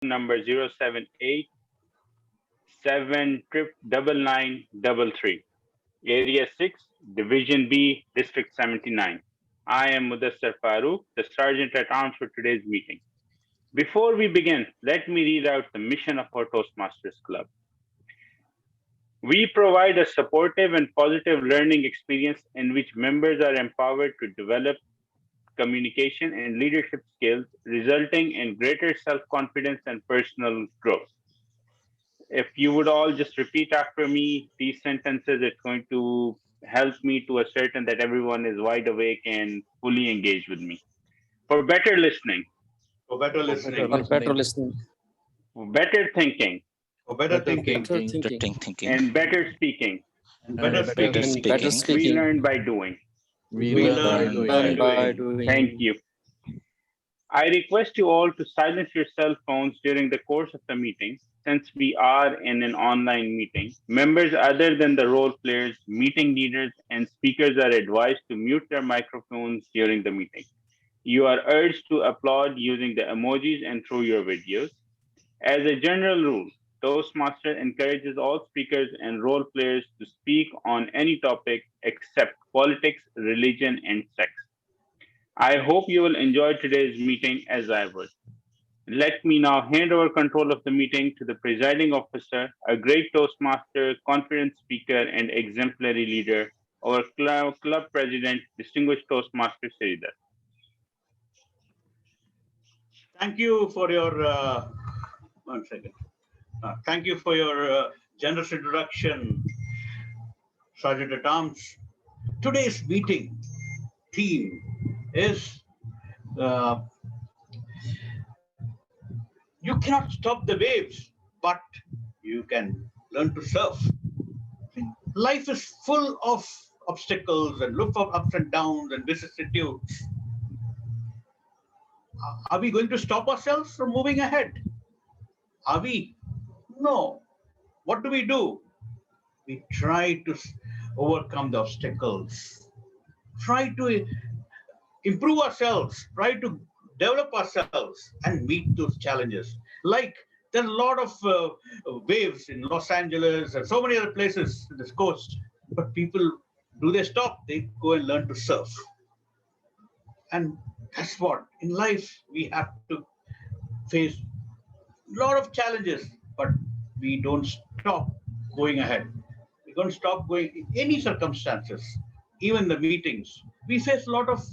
number 078-79933, Area 6, Division B, District 79. I am Mudassar Farooq, the Sergeant at Arms for today's meeting. Before we begin, let me read out the mission of our Toastmasters Club. We provide a supportive and positive learning experience in which members are empowered to develop communication and leadership skills, resulting in greater self confidence and personal growth. If you would all just repeat after me these sentences, it's going to help me to ascertain that everyone is wide awake and fully engaged with me. For better listening, For better listening. For better listening. for better thinking, For better thinking. Thinking. and better speaking, And better speaking. And better we speaking. learn by doing. We learn by doing. Thank you. I request you all to silence your cell phones during the course of the meeting. Since we are in an online meeting, members other than the role players, meeting leaders, and speakers are advised to mute their microphones during the meeting. You are urged to applaud using the emojis and through your videos. As a general rule, Toastmaster encourages all speakers and role players to speak on any topic except politics, religion, and sex. I hope you will enjoy today's meeting as I would. Let me now hand over control of the meeting to the presiding officer, a great Toastmaster, confident speaker, and exemplary leader, our club president, distinguished Toastmaster Sridhar. Thank you for your, one second. Thank you for your generous introduction, Sergeant at Arms. Today's meeting theme is you cannot stop the waves, but you can learn to surf. Life is full of obstacles and look for ups and downs and vicissitudes. Are we going to stop ourselves from moving ahead? Are we? No. What do? We try to overcome the obstacles, try to improve ourselves, try to develop ourselves and meet those challenges. Like there's a lot of waves in Los Angeles and so many other places in this coast, but people, do they stop? They go and learn to surf. And that's what in life we have to face a lot of challenges, but we don't stop going ahead. We don't stop going in any circumstances, even the meetings. We face a lot of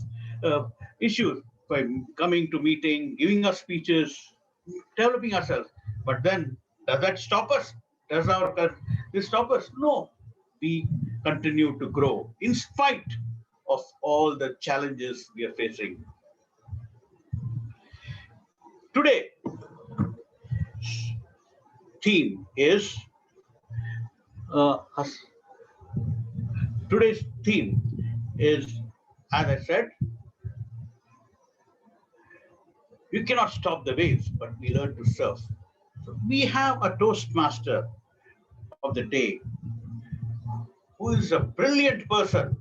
issues by coming to meeting, giving us speeches, developing ourselves. But then, does that stop us? Does this stop us? No. We continue to grow in spite of all the challenges we are facing. Today, theme is today's theme is, as I said, you cannot stop the waves, but we learn to surf. So we have a Toastmaster of the day who is a brilliant person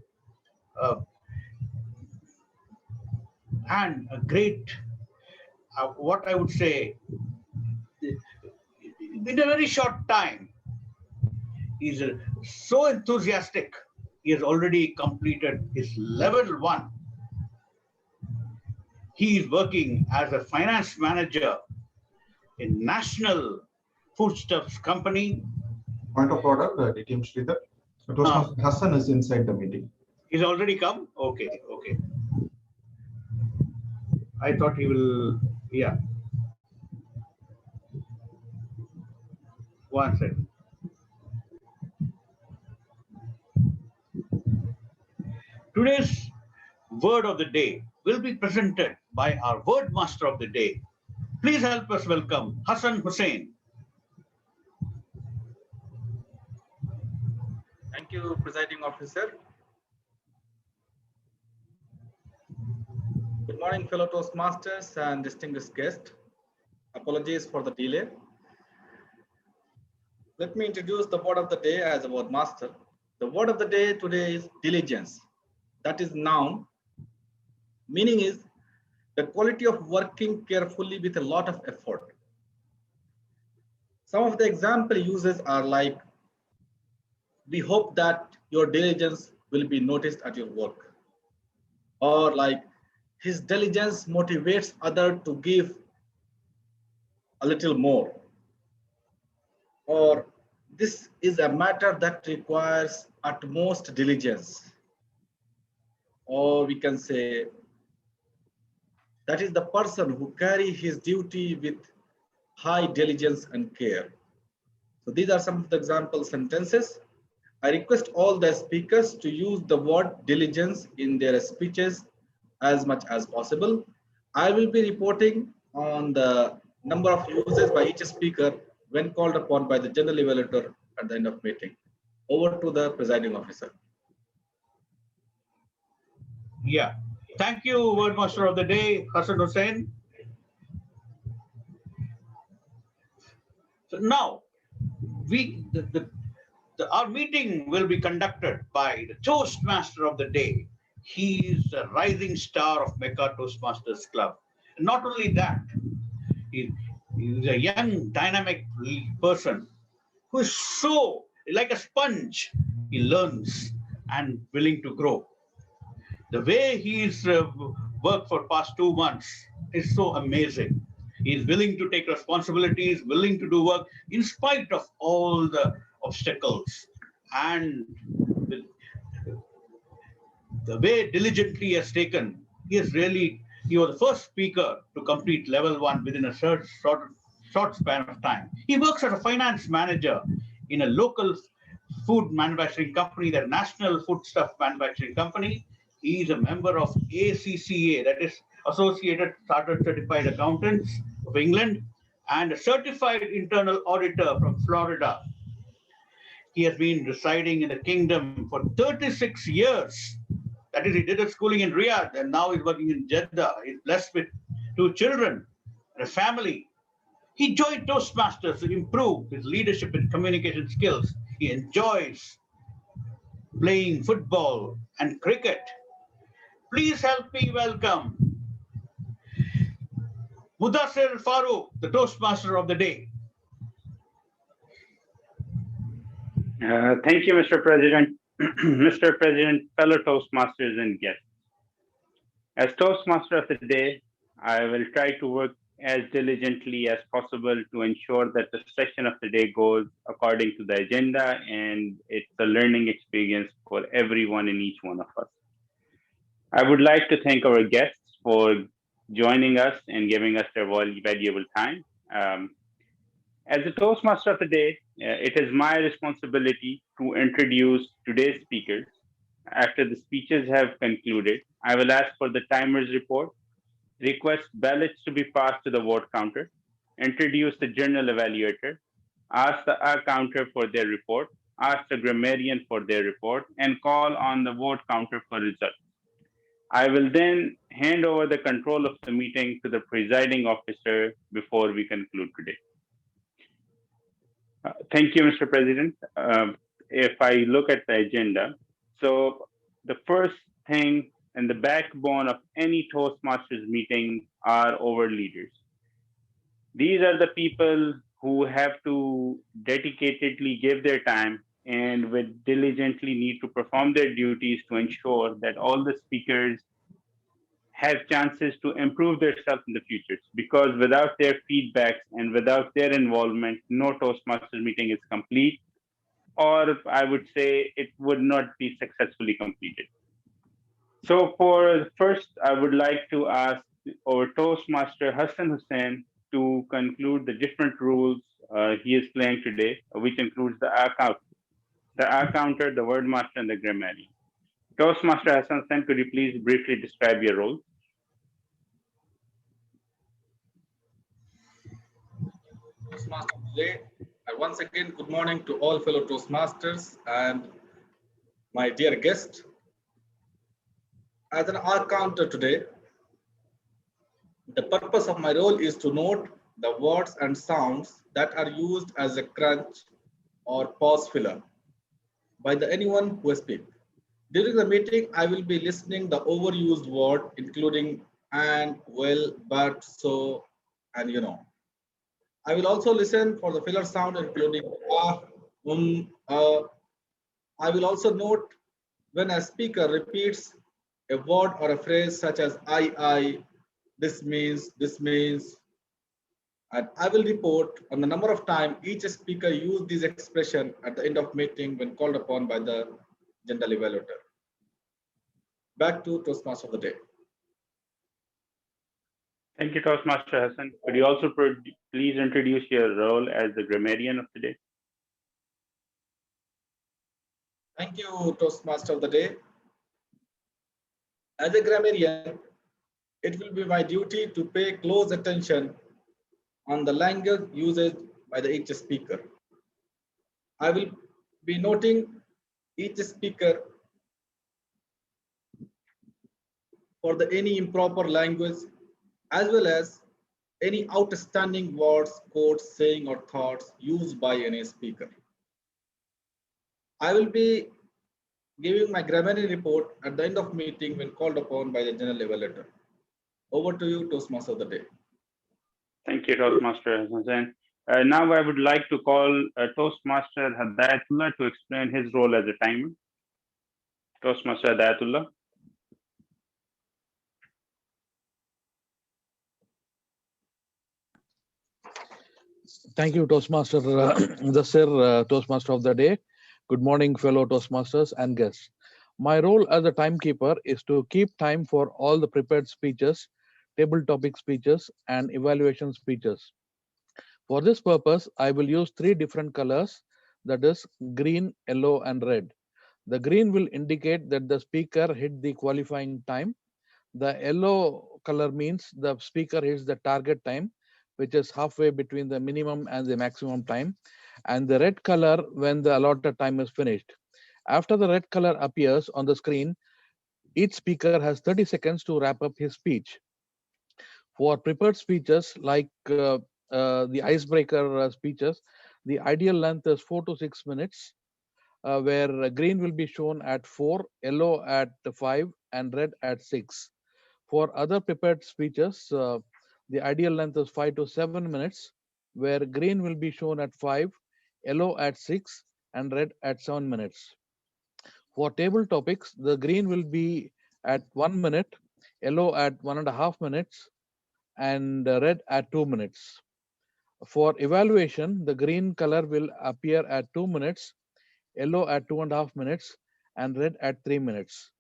and a great, what I would say, in a very short time, he's so enthusiastic. He has already completed his level 1. He is working as a finance manager in National Foodstuffs Company. Point of order, DTM Sridhar. Toastmaster Hassan is inside the meeting. He's already come? Okay. I thought he will, yeah. One second. Today's word of the day will be presented by our word master of the day. Please help us welcome Hassan Hussain. Thank you, Presiding Officer. Good morning, fellow Toastmasters and distinguished guests. Apologies for the delay. Let me introduce the word of the day as a word master. The word of the day today is diligence. That is noun. Meaning is the quality of working carefully with a lot of effort. Some of the example uses are like, we hope that your diligence will be noticed at your work. Or like, his diligence motivates others to give a little more. Or this is a matter that requires utmost diligence. Or we can say, that is the person who carry his duty with high diligence and care. So these are some of the example sentences. I request all the speakers to use the word diligence in their speeches as much as possible. I will be reporting on the number of uses by each speaker when called upon by the general evaluator at the end of meeting. Over to the presiding officer. Yeah. Thank you, Word Master of the Day, Hassan Hussain. So now, our meeting will be conducted by the Toastmaster of the Day. He is a rising star of MECA Toastmasters Club. And not only that, he's a young, dynamic person who is so like a sponge. He learns and willing to grow. The way he's worked for past 2 months is so amazing. He's willing to take responsibilities, willing to do work in spite of all the obstacles. And the way diligently he has taken, he was the first speaker to complete level 1 within a short span of time. He works as a finance manager in a local food manufacturing company, the National Foodstuff Manufacturing Company. He is a member of ACCA, that is Associated Chartered Certified Accountants of England, and a certified internal auditor from Florida. He has been residing in the kingdom for 36 years. That is, he did his schooling in Riyadh and now he's working in Jeddah. He's blessed with 2 children and a family. He joined Toastmasters to improve his leadership and communication skills. He enjoys playing football and cricket. Please help me welcome Mudassir Farooq, the Toastmaster of the Day. Thank you, Mr. President. Mr. President, fellow Toastmasters and guests. As Toastmaster of the Day, I will try to work as diligently as possible to ensure that the session of the day goes according to the agenda and it's a learning experience for everyone and each one of us. I would like to thank our guests for joining us and giving us their valuable time. As a Toastmaster of the Day, it is my responsibility to introduce today's speakers. After the speeches have concluded, I will ask for the timer's report, request ballots to be passed to the vote counter, introduce the general evaluator, ask the counter for their report, ask the grammarian for their report, and call on the vote counter for results. I will then hand over the control of the meeting to the presiding officer before we conclude today. Thank you, Mr. President. If I look at the agenda, so the first thing and the backbone of any Toastmasters meeting are our leaders. These are the people who have to dedicatedly give their time and will diligently need to perform their duties to ensure that all the speakers have chances to improve themselves in the future. Because without their feedbacks and without their involvement, no Toastmasters meeting is complete, or I would say it would not be successfully completed. So for first, I would like to ask our Toastmaster Hassan Hussain to conclude the different rules he is playing today, which includes the counter, the word master, and the grammarian. Toastmaster Hassan Hussain, could you please briefly describe your role? Toastmaster today. And once again, good morning to all fellow Toastmasters and my dear guest. As an R counter today, the purpose of my role is to note the words and sounds that are used as a crunch or pause filler by anyone who speaks. During the meeting, I will be listening the overused word, including and, well, but, so, and you know. I will also listen for the filler sound, including I will also note when a speaker repeats a word or a phrase such as this means, and I will report on the number of times each speaker used this expression at the end of meeting when called upon by the general evaluator. Back to Toastmaster of the day. Thank you, Toastmaster Hassan. Could you also please introduce your role as the grammarian of the day? Thank you, Toastmaster of the day. As a grammarian, it will be my duty to pay close attention on the language usage by the each speaker. I will be noting each speaker for the any improper language as well as any outstanding words, quotes, saying or thoughts used by any speaker. I will be giving my grammarian report at the end of meeting when called upon by the general evaluator. Over to you, Toastmaster of the day. Thank you, Toastmaster Hassan. Now I would like to call Toastmaster Hadayatullah to explain his role as a timer. Toastmaster Hadayatullah. Thank you, Toastmaster Dasir, Toastmaster of the day. Good morning, fellow Toastmasters and guests. My role as a timekeeper is to keep time for all the prepared speeches, table topic speeches, and evaluation speeches. For this purpose, I will use three different colors, that is green, yellow, and red. The green will indicate that the speaker hit the qualifying time. The yellow color means the speaker hits the target time, which is halfway between the minimum and the maximum time. And the red color when the allotted time is finished. After the red color appears on the screen, each speaker has 30 seconds to wrap up his speech. For prepared speeches like the icebreaker speeches, the ideal length is 4 to 6 minutes, where green will be shown at 4, yellow at 5, and red at 6. For other prepared speeches, the ideal length is 5 to 7 minutes, where green will be shown at 5, yellow at 6, and red at 7 minutes. For table topics, the green will be at 1 minute, yellow at 1.5 minutes, and red at 2 minutes. For evaluation, the green color will appear at 2 minutes, yellow at 2.5 minutes, and red at 3 minutes.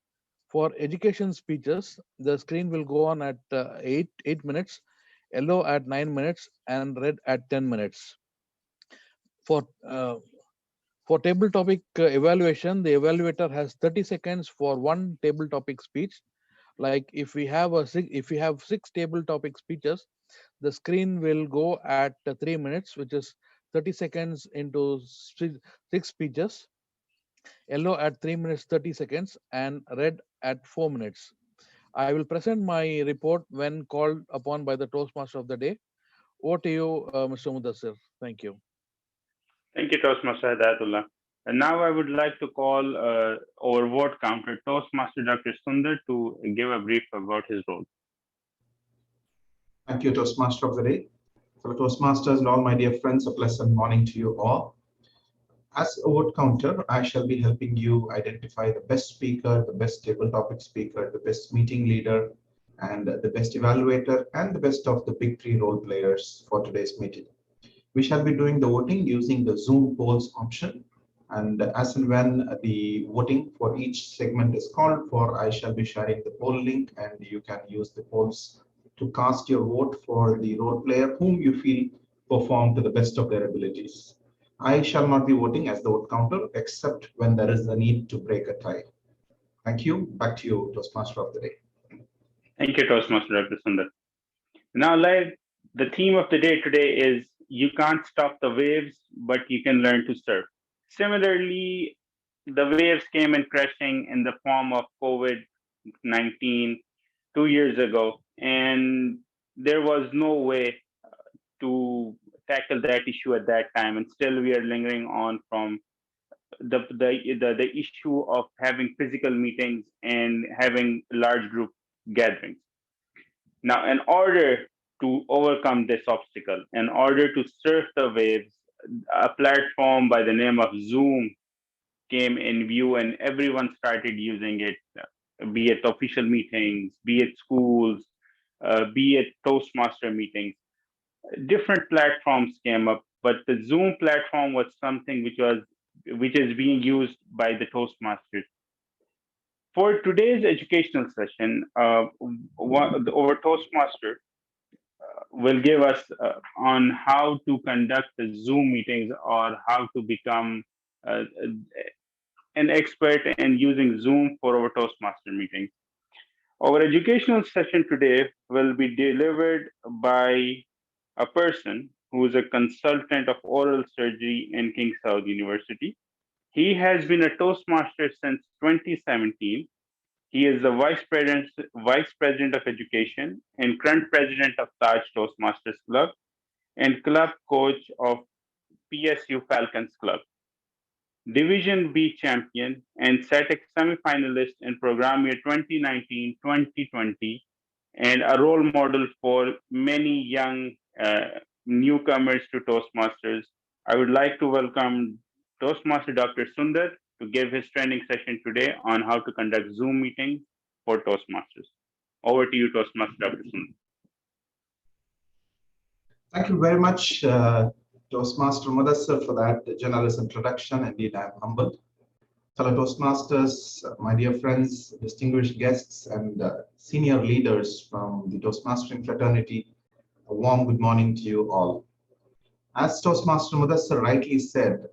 For education speeches, the screen will go on at 8 minutes, yellow at 9 minutes, and red at 10 minutes. For table topic evaluation, the evaluator has 30 seconds for one table topic speech. Like if we have 6 table topic speeches, the screen will go at 3 minutes, which is 30 seconds into 6 speeches, yellow at 3 minutes 30 seconds, and red at 4 minutes. I will present my report when called upon by the Toastmaster of the day. Over to you, Mr. Mudassir. Thank you. Thank you, Toastmaster Hadayatullah. And now I would like to call our vote counter, Toastmaster Dr. Sundar, to give a brief about his role. Thank you, Toastmaster of the day. Fellow Toastmasters and all my dear friends, a pleasant morning to you all. As a vote counter, I shall be helping you identify the best speaker, the best table topic speaker, the best meeting leader, and the best evaluator, and the best of the big three role players for today's meeting. We shall be doing the voting using the Zoom polls option. And as and when the voting for each segment is called for, I shall be sharing the poll link, and you can use the polls to cast your vote for the role player whom you feel performed to the best of their abilities. I shall not be voting as the vote counter except when there is a need to break a tie. Thank you. Back to you, Toastmaster of the day. Thank you, Toastmaster Dr. Sundar. Now, the theme of the day today is you can't stop the waves, but you can learn to surf. Similarly, the waves came in crashing in the form of COVID-19 2 years ago, and there was no way to tackle that issue at that time, and still we are lingering on from the issue of having physical meetings and having large group gatherings. Now, in order to overcome this obstacle. In order to surf the waves, a platform by the name of Zoom came in view, and everyone started using it, be it official meetings, be it schools, be it Toastmaster meetings. Different platforms came up, but the Zoom platform was something which is being used by the Toastmasters. For today's educational session, our Toastmaster will give us on how to conduct the Zoom meetings or how to become uh, an expert in using Zoom for our Toastmaster meetings. Our educational session today will be delivered by a person who is a consultant of oral surgery in King Saud University. He has been a Toastmaster since 2017. He is the Vice President of Education and current President of Taj Toastmasters Club and club coach of PSU Falcons Club, Division B champion and SATEC semi-finalist in program year 2019-2020, and a role model for many young newcomers to Toastmasters. I would like to welcome Toastmaster Dr. Sundar to give his training session today on how to conduct Zoom meetings for Toastmasters. Over to you, Toastmaster Dr. Sundar. Thank you very much, Toastmaster Mudassar, for that generous introduction. Indeed, I am humbled. Fellow Toastmasters, my dear friends, distinguished guests, and senior leaders from the Toastmastering fraternity, a warm good morning to you all. As Toastmaster Mudassar rightly said,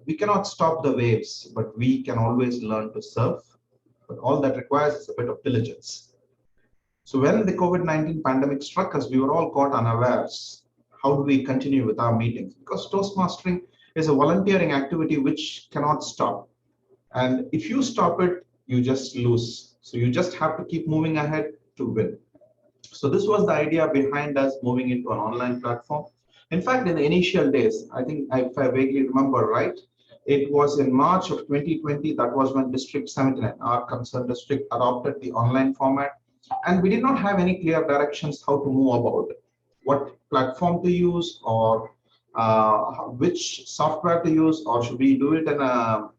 we cannot stop the waves, but we can always learn to surf. But all that requires is a bit of diligence. So when the COVID-19 pandemic struck us, we were all caught unawares. How do we continue with our meetings? Because Toastmastering is a volunteering activity which cannot stop. And if you stop it, you just lose. So you just have to keep moving ahead to win. So this was the idea behind us moving into an online platform. In fact, in the initial days, I think if I vaguely remember right, it was in March of 2020, that was when District 79, our concerned district, adopted the online format. And we did not have any clear directions how to move about it, what platform to use, or which software to use, or should we do it in a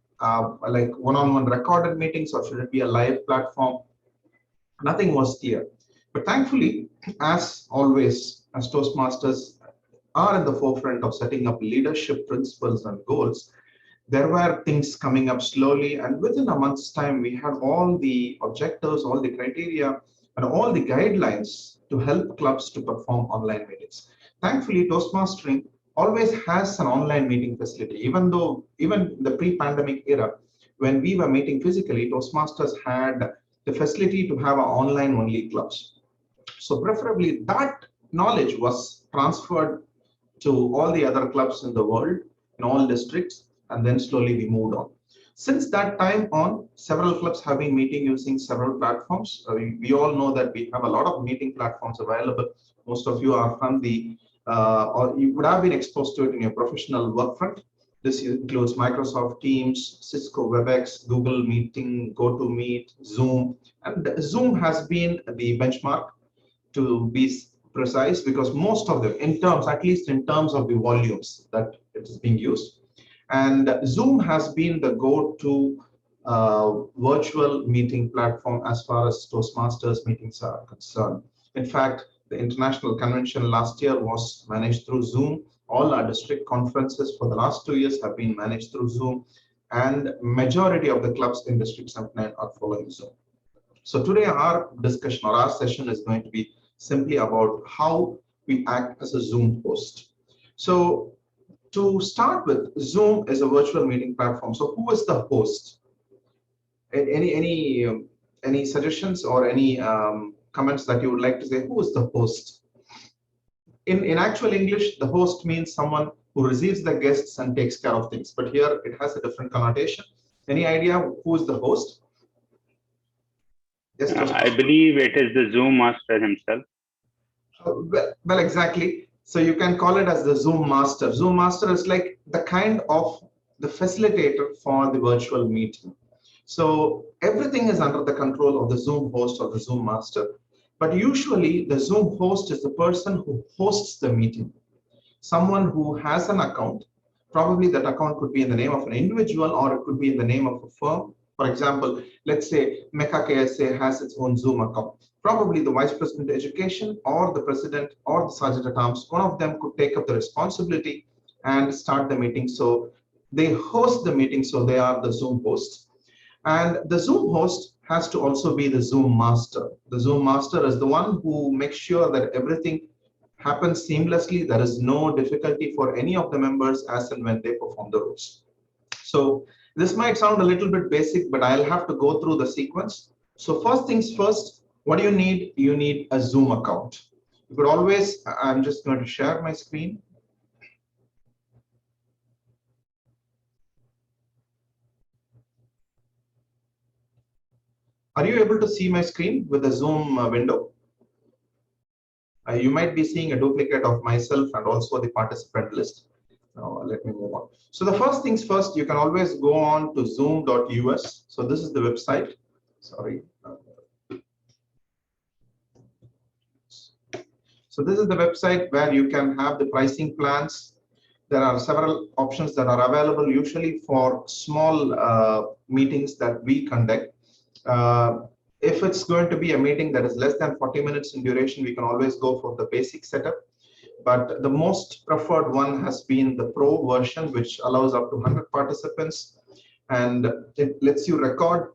like one-on-one recorded meetings, or should it be a live platform? Nothing was clear. But thankfully, as always, as Toastmasters are in the forefront of setting up leadership principles and goals, there were things coming up slowly, and within a month's time, we had all the objectives, all the criteria, and all the guidelines to help clubs to perform online meetings. Thankfully, Toastmastering always has an online meeting facility, even in the pre-pandemic era, when we were meeting physically, Toastmasters had the facility to have our online-only clubs. So preferably that knowledge was transferred to all the other clubs in the world, in all districts, and then slowly we moved on. Since that time on, several clubs have been meeting using several platforms. We all know that we have a lot of meeting platforms available. Most of you are from the, or you would have been exposed to it in your professional work front. This includes Microsoft Teams, Cisco WebEx, Google Meeting, GoToMeet, Zoom. And Zoom has been the benchmark, to be precise, because most of them, in terms, at least in terms of the volumes that it is being used. And Zoom has been the go-to virtual meeting platform as far as Toastmasters meetings are concerned. In fact, the international convention last year was managed through Zoom. All our district conferences for the last 2 years have been managed through Zoom, and majority of the clubs in District 79 are following Zoom. So today our discussion or our session is going to be simply about how we act as a Zoom host. So to start with, Zoom is a virtual meeting platform. So who is the host? Any suggestions or any comments that you would like to say? Who is the host? In actual English, the host means someone who receives the guests and takes care of things. But here it has a different connotation. Any idea who is the host? Yes, I believe it is the Zoom master himself. Well, exactly. So you can call it as the Zoom master. Zoom master is like the kind of the facilitator for the virtual meeting. So everything is under the control of the Zoom host or the Zoom master. But usually the Zoom host is the person who hosts the meeting. Someone who has an account, probably that account could be in the name of an individual or it could be in the name of a firm. For example, let's say MECA KSA has its own Zoom account. Probably the Vice President of Education or the President or the Sergeant at Arms, one of them could take up the responsibility and start the meeting. So they host the meeting, so they are the Zoom hosts. And the Zoom host has to also be the Zoom master. The Zoom master is the one who makes sure that everything happens seamlessly. There is no difficulty for any of the members as and when they perform the roles. So this might sound a little bit basic, but I'll have to go through the sequence. So first things first, what do you need? You need a Zoom account. You could always, I'm just going to share my screen. Are you able to see my screen with the Zoom window? You might be seeing a duplicate of myself and also the participant list. Let me move on. So the first things first, you can always go on to zoom.us. So this is the website. Sorry. So this is the website where you can have the pricing plans. There are several options that are available usually for small meetings that we conduct. If it's going to be a meeting that is less than 40 minutes in duration, we can always go for the basic setup. But the most preferred one has been the Pro version, which allows up to 100 participants. And it lets you record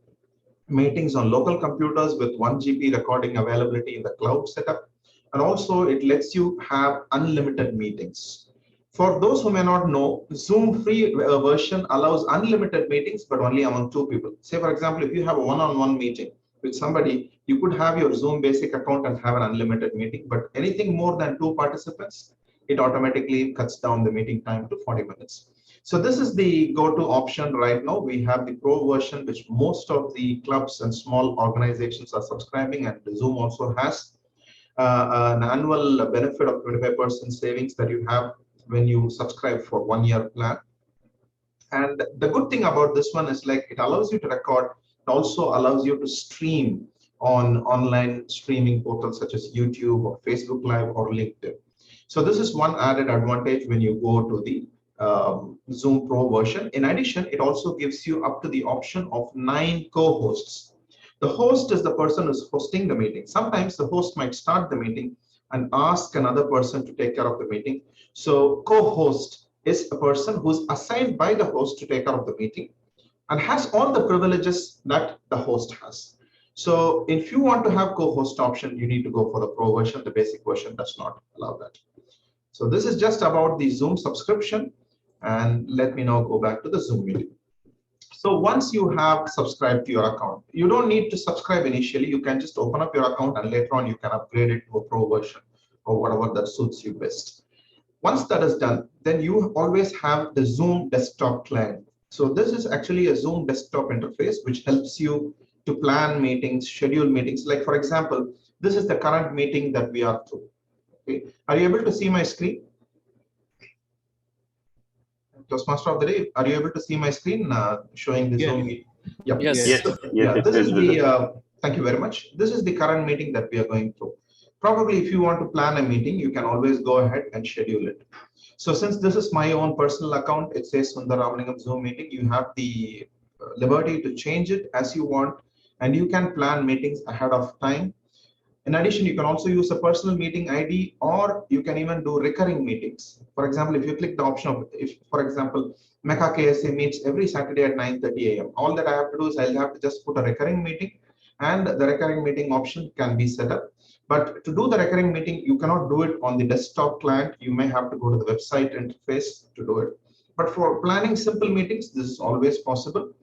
meetings on local computers with 1 GB recording availability in the cloud setup. And also it lets you have unlimited meetings. For those who may not know, Zoom free version allows unlimited meetings, but only among 2 people. Say, for example, if you have a one-on-one meeting with somebody, you could have your Zoom basic account and have an unlimited meeting, but anything more than 2 participants, it automatically cuts down the meeting time to 40 minutes. So this is the go-to option right now. We have the Pro version, which most of the clubs and small organizations are subscribing, and Zoom also has an annual benefit of 25% savings that you have when you subscribe for 1-year plan. And the good thing about this one is like it allows you to record. It also allows you to stream on online streaming portals such as YouTube or Facebook Live or LinkedIn. So this is one added advantage when you go to the Zoom Pro version. In addition, it also gives you up to the option of 9 co-hosts. The host is the person who's hosting the meeting. Sometimes the host might start the meeting and ask another person to take care of the meeting. So co-host is a person who's assigned by the host to take care of the meeting and has all the privileges that the host has. So if you want to have co-host option, you need to go for the Pro version. The basic version does not allow that. So this is just about the Zoom subscription. And let me now go back to the Zoom meeting. So once you have subscribed to your account, you don't need to subscribe initially. You can just open up your account and later on you can upgrade it to a Pro version or whatever that suits you best. Once that is done, then you always have the Zoom desktop client. So this is actually a Zoom desktop interface which helps you to plan meetings, schedule meetings. Like for example, this is the current meeting that we are through. Okay. Are you able to see my screen? Toastmaster of the day, are you able to see my screen showing the Zoom meeting? Yep. Yes. This is the, thank you very much. This is the current meeting that we are going through. Probably if you want to plan a meeting, you can always go ahead and schedule it. So since this is my own personal account, it says Sundar Ramalingam Zoom meeting, you have the liberty to change it as you want, and you can plan meetings ahead of time. In addition, you can also use a personal meeting ID, or you can even do recurring meetings. For example, if you click the option of, if, for example, MECA KSA meets every Saturday at 9:30 a.m. All that I have to do is I'll have to just put a recurring meeting, and the recurring meeting option can be set up. But to do the recurring meeting, you cannot do it on the desktop client. You may have to go to the website interface to do it. But for planning simple meetings, this is always possible.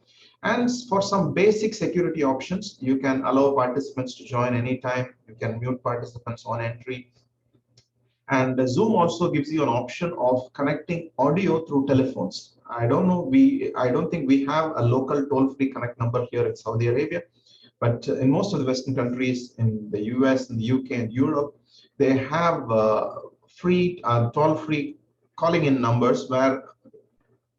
And for some basic security options, you can allow participants to join anytime. You can mute participants on entry. And Zoom also gives you an option of connecting audio through telephones. I don't think we have a local toll-free connect number here in Saudi Arabia, but in most of the Western countries, in the US, in the UK, and Europe, they have free toll-free calling in numbers where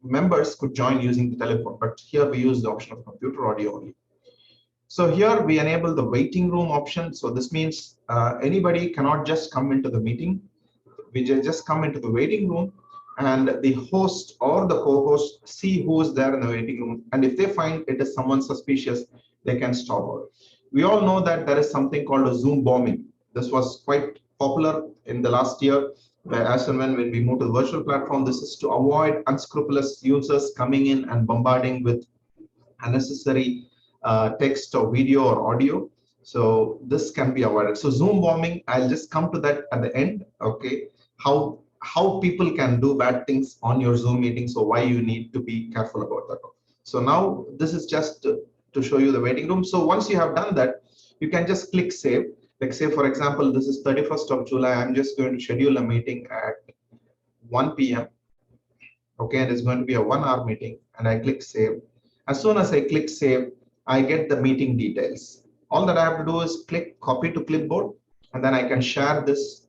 members could join using the telephone, but here we use the option of computer audio only. So here we enable the waiting room option. So this means anybody cannot just come into the meeting. We just come into the waiting room, and the host or the co-host see who is there in the waiting room. And if they find it is someone suspicious, they can stop out. We all know that there is something called a Zoom bombing. This was quite popular in the last year, where as and when we move to the virtual platform, this is to avoid unscrupulous users coming in and bombarding with unnecessary text or video or audio. So this can be avoided. So Zoom bombing, I'll just come to that at the end. Okay, how people can do bad things on your Zoom meeting. So why you need to be careful about that. So now this is just to show you the waiting room. So once you have done that, you can just click save. Like say, for example, this is 31st of July. I'm just going to schedule a meeting at 1 p.m. Okay, and it's going to be a 1-hour meeting, and I click save. As soon as I click save, I get the meeting details. All that I have to do is click copy to clipboard, and then I can share this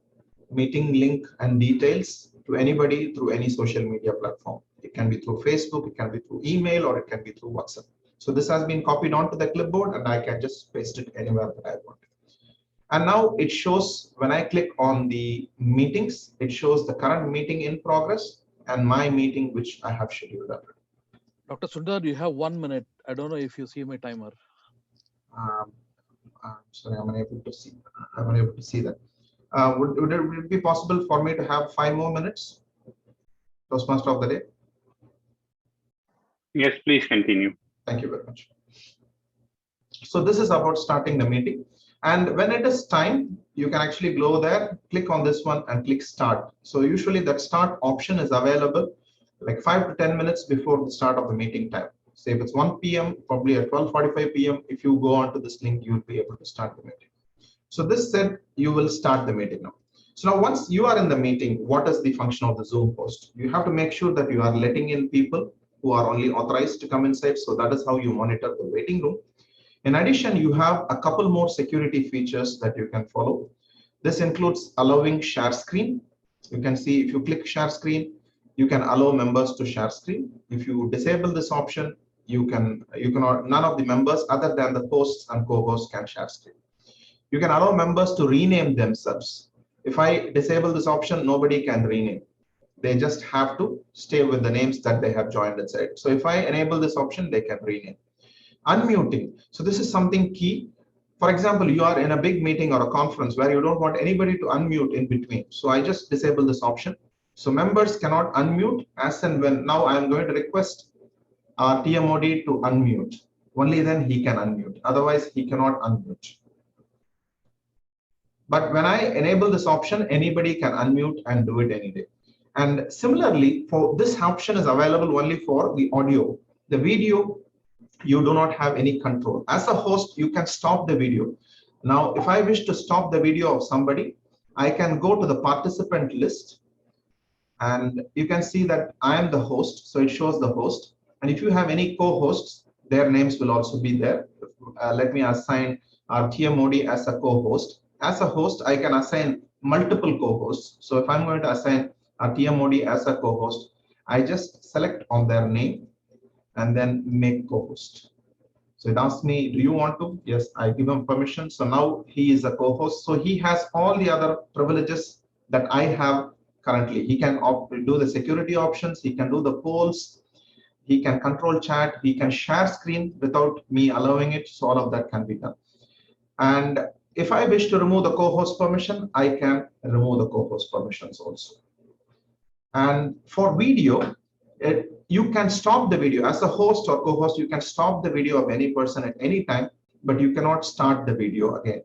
meeting link and details to anybody through any social media platform. It can be through Facebook, it can be through email, or it can be through WhatsApp. So this has been copied onto the clipboard, and I can just paste it anywhere that I want. And now it shows, when I click on the meetings, it shows the current meeting in progress and my meeting which I have scheduled already. Dr. Sundar, you have 1 minute. I don't know if you see my timer. I'm sorry, I'm unable to see. I'm unable to see that. Would it be possible for me to have 5 more minutes? Toastmaster of the day. Yes, please continue. Thank you very much. So this is about starting the meeting. And when it is time, you can actually go there, click on this one and click start. So usually that start option is available like 5 to 10 minutes before the start of the meeting time. Say if it's 1 p.m., probably at 12:45 p.m., if you go onto this link, you'll be able to start the meeting. So this said, you will start the meeting now. So now once you are in the meeting, what is the function of the Zoom host? You have to make sure that you are letting in people who are only authorized to come inside. So that is how you monitor the waiting room. In addition, you have a couple more security features that you can follow. This includes allowing share screen. You can see if you click share screen, you can allow members to share screen. If you disable this option, none of the members other than the hosts and co-hosts can share screen. You can allow members to rename themselves. If I disable this option, nobody can rename. They just have to stay with the names that they have joined inside. So if I enable this option, they can rename. Unmuting. So this is something key. For example, you are in a big meeting or a conference where you don't want anybody to unmute in between. So I just disable this option. So members cannot unmute as and when. Now I am going to request our TMOD to unmute. Only then he can unmute. Otherwise, he cannot unmute. But when I enable this option, anybody can unmute and do it any day. And similarly, for this option is available only for the audio. The video, you do not have any control. As a host, you can stop the video. Now, if I wish to stop the video of somebody, I can go to the participant list, and you can see that I am the host. So it shows the host. And if you have any co-hosts, their names will also be there. Let me assign our TMOD as a co-host. As a host, I can assign multiple co-hosts. So if I'm going to assign a TMOD as a co-host, I just select on their name and then make co-host. So it asks me, do you want to? Yes, I give him permission. So now he is a co-host. So he has all the other privileges that I have currently. He can do the security options. He can do the polls. He can control chat. He can share screen without me allowing it. So all of that can be done. And if I wish to remove the co-host permission, I can remove the co-host permissions also. And for video, you can stop the video. As a host or co-host, you can stop the video of any person at any time, but you cannot start the video again.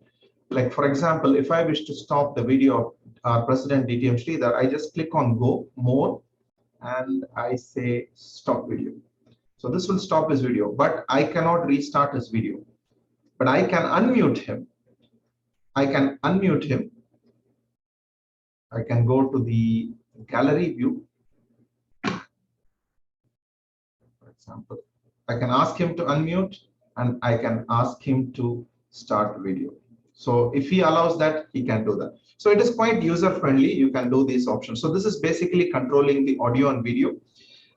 Like for example, if I wish to stop the video of our President DTM Sridhar, I just click on Go, More, and I say Stop Video. So this will stop his video, but I cannot restart his video. But I can unmute him. I can unmute him. I can go to the gallery view. For example, I can ask him to unmute and I can ask him to start video. So if he allows that, he can do that. So it is quite user friendly. You can do these options. So this is basically controlling the audio and video.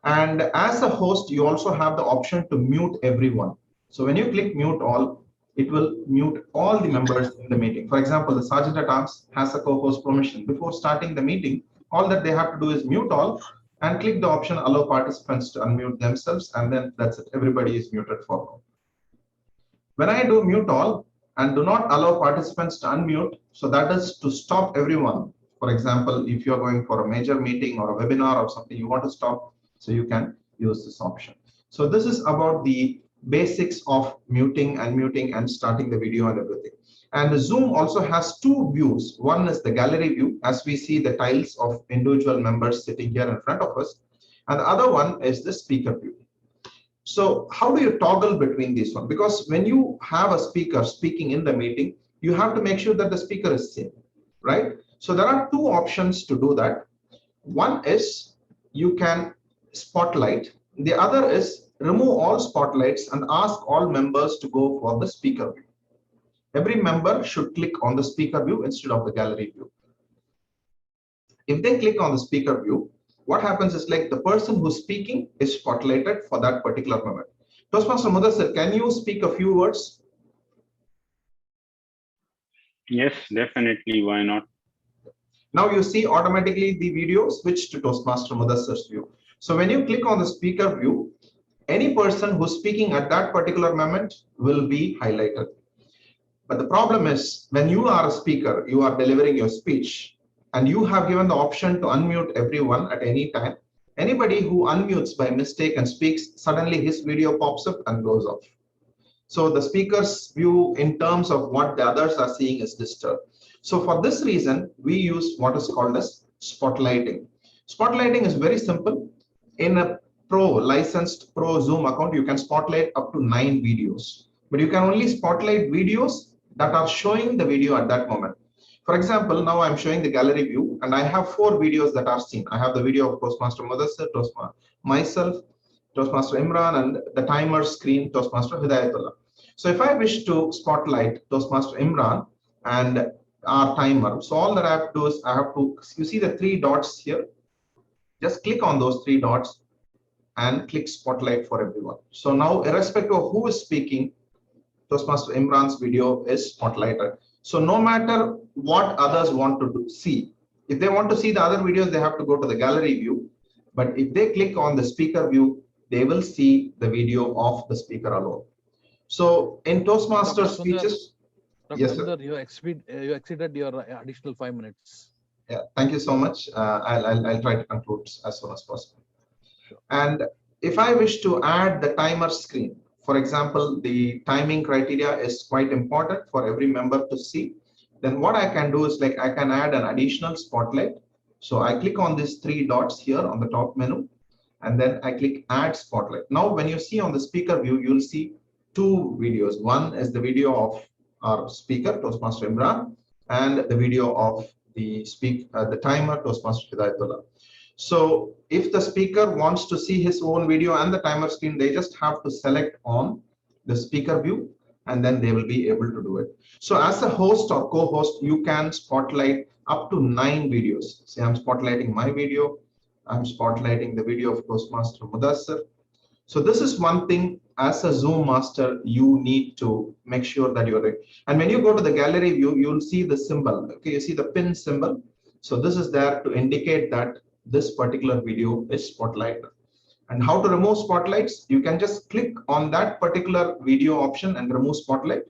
And as a host, you also have the option to mute everyone. So when you click mute all, it will mute all the members in the meeting. For example, the sergeant at arms has a co-host permission. Before starting the meeting, all that they have to do is mute all and click the option allow participants to unmute themselves, and then that's it. Everybody is muted for now. When I do mute all and do not allow participants to unmute, so that is to stop everyone. For example, if you're going for a major meeting or a webinar or something you want to stop, so you can use this option. So this is about the basics of muting, unmuting, and starting the video and everything. And the Zoom also has two views. One is the gallery view, as we see the tiles of individual members sitting here in front of us. And the other one is the speaker view. So how do you toggle between these one? Because when you have a speaker speaking in the meeting, you have to make sure that the speaker is seen, right? So there are two options to do that. One is you can spotlight. The other is remove all spotlights and ask all members to go for the speaker view. Every member should click on the speaker view instead of the gallery view. If they click on the speaker view, what happens is like the person who's speaking is spotlighted for that particular moment. Toastmaster Mudassir, can you speak a few words? Yes, definitely. Why not? Now you see automatically the video switch to Toastmaster Mudassir's view. So when you click on the speaker view, any person who's speaking at that particular moment will be highlighted. But the problem is when you are a speaker, you are delivering your speech, and you have given the option to unmute everyone at any time. Anybody who unmutes by mistake and speaks, suddenly his video pops up and goes off. So the speaker's view in terms of what the others are seeing is disturbed. So for this reason, we use what is called as spotlighting. Spotlighting is very simple. In a licensed pro Zoom account, you can spotlight up to 9 videos, but you can only spotlight videos that are showing the video at that moment. For example, now I'm showing the gallery view and I have 4 videos that are seen. I have the video of Toastmaster Mudassir, myself, Toastmaster Imran, and the timer screen, Toastmaster Hidayatullah. So if I wish to spotlight Toastmaster Imran and our timer, so all that I have to do is I have to, you see the 3 dots here, just click on those 3 dots and click spotlight for everyone. So now irrespective of who is speaking, Toastmaster Imran's video is spotlighted. So no matter what others want to see, if they want to see the other videos, they have to go to the gallery view. But if they click on the speaker view, they will see the video of the speaker alone. So in Toastmaster speeches, yes, sir. You exceeded your additional 5 minutes. Yeah, thank you so much. I'll try to conclude as soon as possible. Sure. And if I wish to add the timer screen, for example, the timing criteria is quite important for every member to see. Then what I can do is like I can add an additional spotlight. So I click on these 3 dots here on the top menu, and then I click add spotlight. Now, when you see on the speaker view, you'll see 2 videos. One is the video of our speaker, Toastmaster Imran, and the video of the timer, Toastmaster Hidayatullah. So if the speaker wants to see his own video and the timer screen, they just have to select on the speaker view and then they will be able to do it. So as a host or co-host, you can spotlight up to 9 videos. Say I'm spotlighting my video, I'm spotlighting the video of Toastmaster Mudassir. So this is one thing as a Zoom master, you need to make sure that you're doing. And when you go to the gallery view, you'll see the symbol. Okay, you see the pin symbol. So this is there to indicate that this particular video is spotlighted. And how to remove spotlights? You can just click on that particular video option and remove spotlight,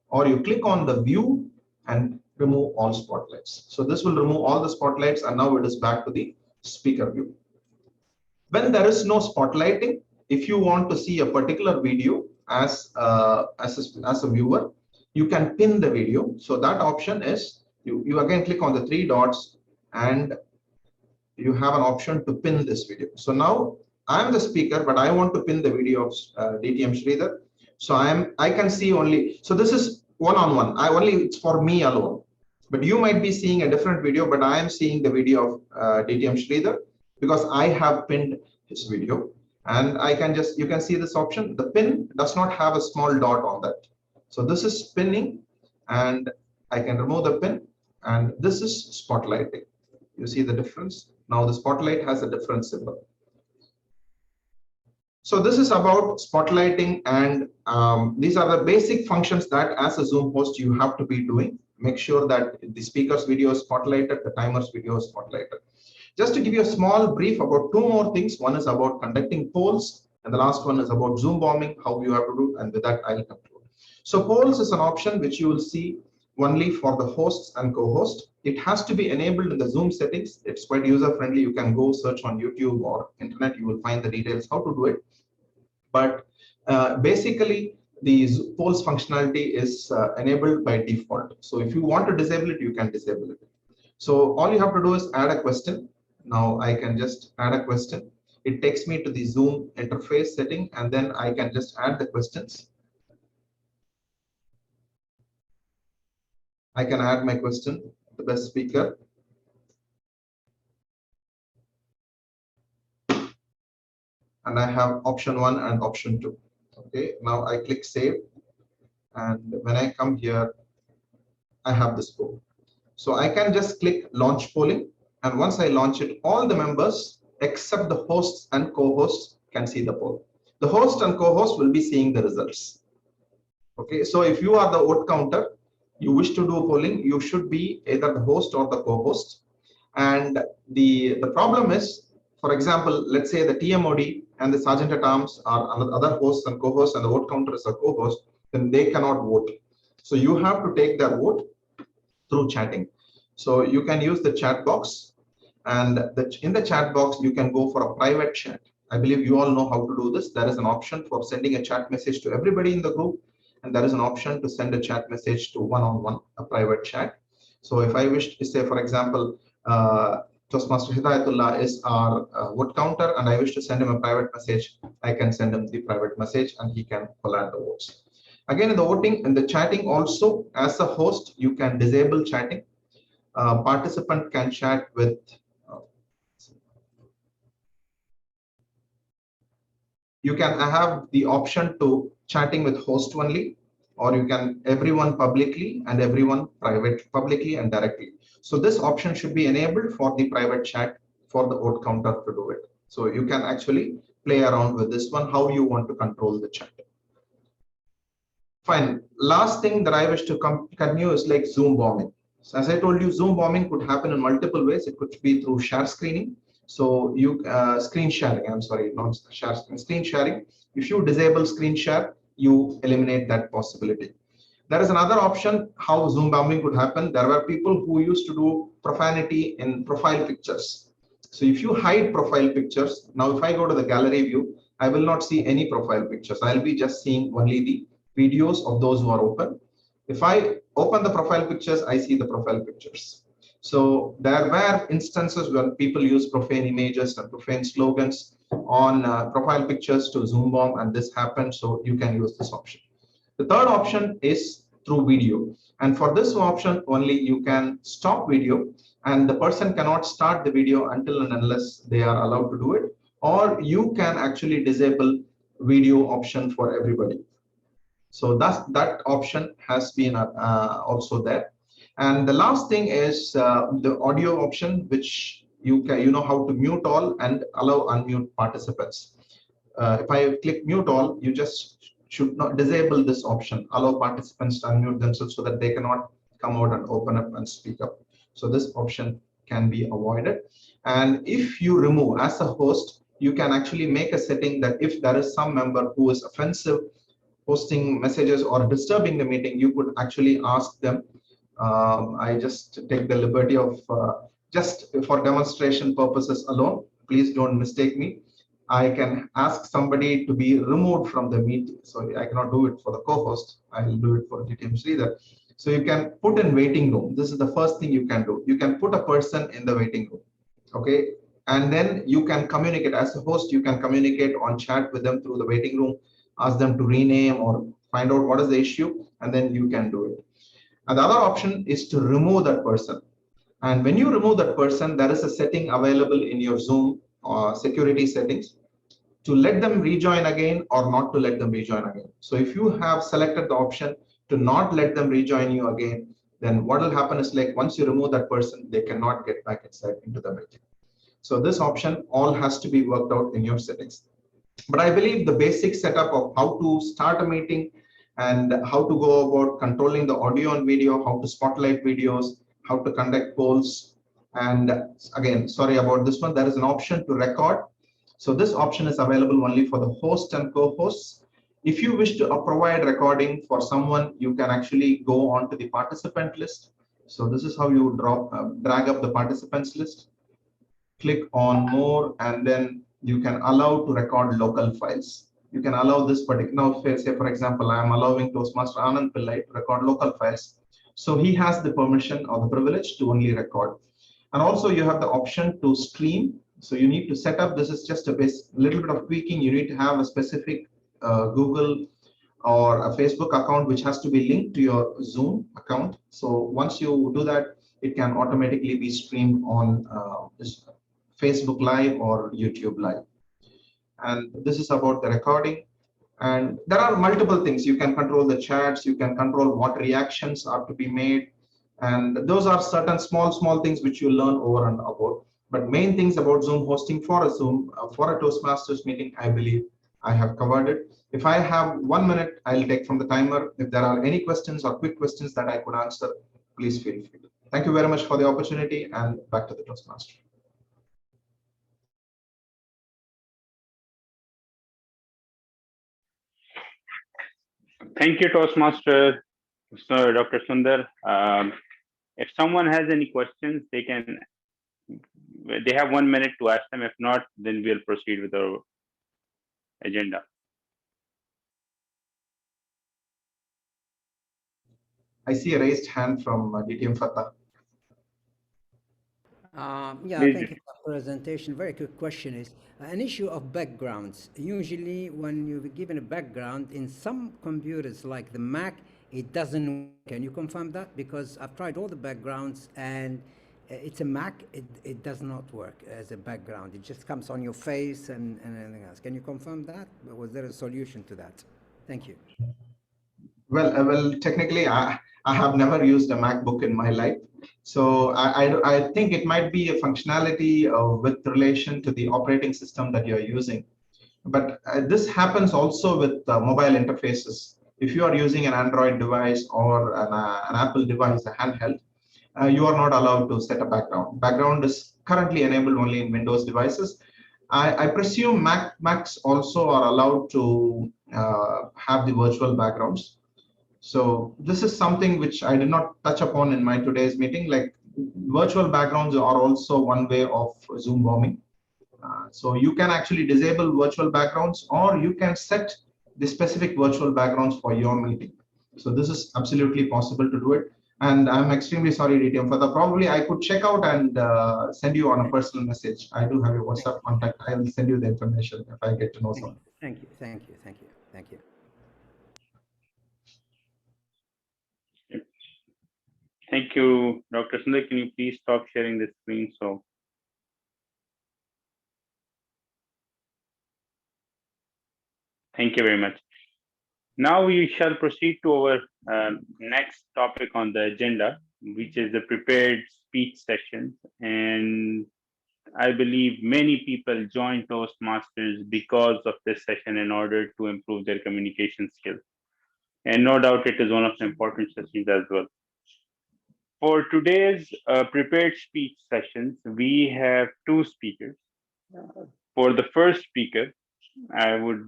or you click on the view and remove all spotlights. So this will remove all the spotlights, and now it is back to the speaker view. When there is no spotlighting, if you want to see a particular video as a viewer, you can pin the video. So that option is you again click on the 3 dots and you have an option to pin this video. So now I'm the speaker, but I want to pin the video of DTM Sridhar. So I can see only, so this is one-on-one. It's for me alone. But you might be seeing a different video, but I am seeing the video of DTM Sridhar because I have pinned his video. And I can just, you can see this option. The pin does not have a small dot on that. So this is pinning, and I can remove the pin, and this is spotlighting. You see the difference? Now the spotlight has a different symbol. So this is about spotlighting, and these are the basic functions that as a Zoom host you have to be doing. Make sure that the speaker's video is spotlighted, the timer's video is spotlighted. Just to give you a small brief about two more things. One is about conducting polls, and the last one is about Zoom bombing, how you have to do, and with that I'll conclude. So polls is an option which you will see only for the hosts and co-host. It has to be enabled in the Zoom settings. It's quite user friendly. You can go search on YouTube or internet. You will find the details how to do it. But basically, the polls functionality is enabled by default. So if you want to disable it, you can disable it. So all you have to do is add a question. Now I can just add a question. It takes me to the Zoom interface setting, and then I can just add the questions. I can add my question, the best speaker. And I have option 1 and option 2. Okay, now I click save. And when I come here, I have this poll. So I can just click launch polling. And once I launch it, all the members except the hosts and co-hosts can see the poll. The host and co-host will be seeing the results. Okay, so if you are the vote counter, you wish to do polling, you should be either the host or the co-host. And the problem is, for example, let's say the TMOD and the Sergeant at Arms are other hosts and co-hosts, and the vote counter is a co-host, then they cannot vote. So you have to take their vote through chatting. So you can use the chat box, and in the chat box, you can go for a private chat. I believe you all know how to do this. There is an option for sending a chat message to everybody in the group, and there is an option to send a chat message to one-on-one, a private chat. So if I wish to say, for example, Toastmaster Hidayatullah is our vote counter, and I wish to send him a private message, I can send him the private message and he can collate the votes. Again, in the voting and the chatting also, as a host, you can disable chatting. Participant can chat with you can have the option to chatting with host only, or you can everyone publicly and everyone private, publicly and directly. So this option should be enabled for the private chat for the vote counter to do it. So you can actually play around with this one, how you want to control the chat. Fine. Last thing that I wish to continue is like Zoom bombing. So as I told you, Zoom bombing could happen in multiple ways. It could be through share screening. So you screen sharing, I'm sorry, not share screen, screen sharing. If you disable screen share, you eliminate that possibility. There is another option how Zoom bombing could happen. There were people who used to do profanity in profile pictures. So if you hide profile pictures, now if I go to the gallery view, I will not see any profile pictures. I'll be just seeing only the videos of those who are open. If I open the profile pictures, I see the profile pictures. So there were instances where people use profane images and profane slogans on profile pictures to Zoom bomb, and this happened. So you can use this option. The third option is through video. And for this option, only you can stop video, and the person cannot start the video until and unless they are allowed to do it. Or you can actually disable video option for everybody. So that option has been also there. And the last thing is the audio option, which you know how to mute all and allow unmute participants. If I click mute all, you just should not disable this option, allow participants to unmute themselves so that they cannot come out and open up and speak up. So this option can be avoided. And if you remove as a host, you can actually make a setting that if there is some member who is offensive, posting messages or disturbing the meeting, you could actually ask them. I just take the liberty of just for demonstration purposes alone, please don't mistake me. I can ask somebody to be removed from the meeting. So I cannot do it for the co-host. I will do it for GTM Sridhar. So you can put in waiting room. This is the first thing you can do. You can put a person in the waiting room. Okay. And then you can communicate as a host. You can communicate on chat with them through the waiting room, ask them to rename or find out what is the issue, and then you can do it. And the other option is to remove that person. And when you remove that person, there is a setting available in your Zoom security settings to let them rejoin again or not to let them rejoin again. So if you have selected the option to not let them rejoin you again, then what will happen is like once you remove that person, they cannot get back inside into the meeting. So this option all has to be worked out in your settings. But I believe the basic setup of how to start a meeting and how to go about controlling the audio and video, how to spotlight videos, how to conduct polls. And again, sorry about this one, there is an option to record. So this option is available only for the host and co-hosts. If you wish to provide recording for someone, you can actually go onto the participant list. So this is how you drag up the participants list, click on more, and then you can allow to record local files. You can allow this particular, now say for example, I am allowing Toastmaster Anand Pillai to record local files. So he has the permission or the privilege to only record. And also you have the option to stream. So you need to set up, this is just a little bit of tweaking. You need to have a specific Google or a Facebook account which has to be linked to your Zoom account. So once you do that, it can automatically be streamed on this Facebook Live or YouTube Live. And this is about the recording. And there are multiple things. You can control the chats, you can control what reactions are to be made. And those are certain small things which you learn over and about. But main things about Zoom hosting for a Zoom, for a Toastmasters meeting, I believe I have covered it. If I have 1 minute, I'll take from the timer. If there are any questions or quick questions that I could answer, please feel free. Thank you very much for the opportunity, and back to the Toastmaster. Thank you, Toastmaster, Sir Dr. Sundar. If someone has any questions, they have 1 minute to ask them. If not, then we'll proceed with our agenda. I see a raised hand from DTM Fatah. Yeah, Please. thank you for the presentation. Very quick question is an issue of backgrounds. Usually when you're given a background in some computers like the Mac, it doesn't work. Can you confirm that? Because I've tried all the backgrounds and it's a Mac, it does not work as a background. It just comes on your face and anything else. Can you confirm that? Was there a solution to that? Thank you. Well, technically, I have never used a MacBook in my life. So I think it might be a functionality with relation to the operating system that you're using. But this happens also with mobile interfaces. If you are using an Android device or an Apple device, a handheld, you are not allowed to set a background. Background is currently enabled only in Windows devices. I presume Macs also are allowed to have the virtual backgrounds. So this is something which I did not touch upon in my today's meeting. Like virtual backgrounds are also one way of Zoom bombing. So you can actually disable virtual backgrounds, or you can set the specific virtual backgrounds for your meeting. So this is absolutely possible to do it. And I'm extremely sorry, DTM, for the probably I could check out and send you on a personal message. I do have your WhatsApp contact. I will send you the information if I get to know something. Thank you, thank you, thank you, thank you. Thank you, Dr. Sundar. Can you please stop sharing the screen? So, thank you very much. Now we shall proceed to our next topic on the agenda, which is the prepared speech sessions. And I believe many people join Toastmasters because of this session in order to improve their communication skills. And no doubt it is one of the important sessions as well. For today's prepared speech sessions, we have two speakers. For the first speaker, I would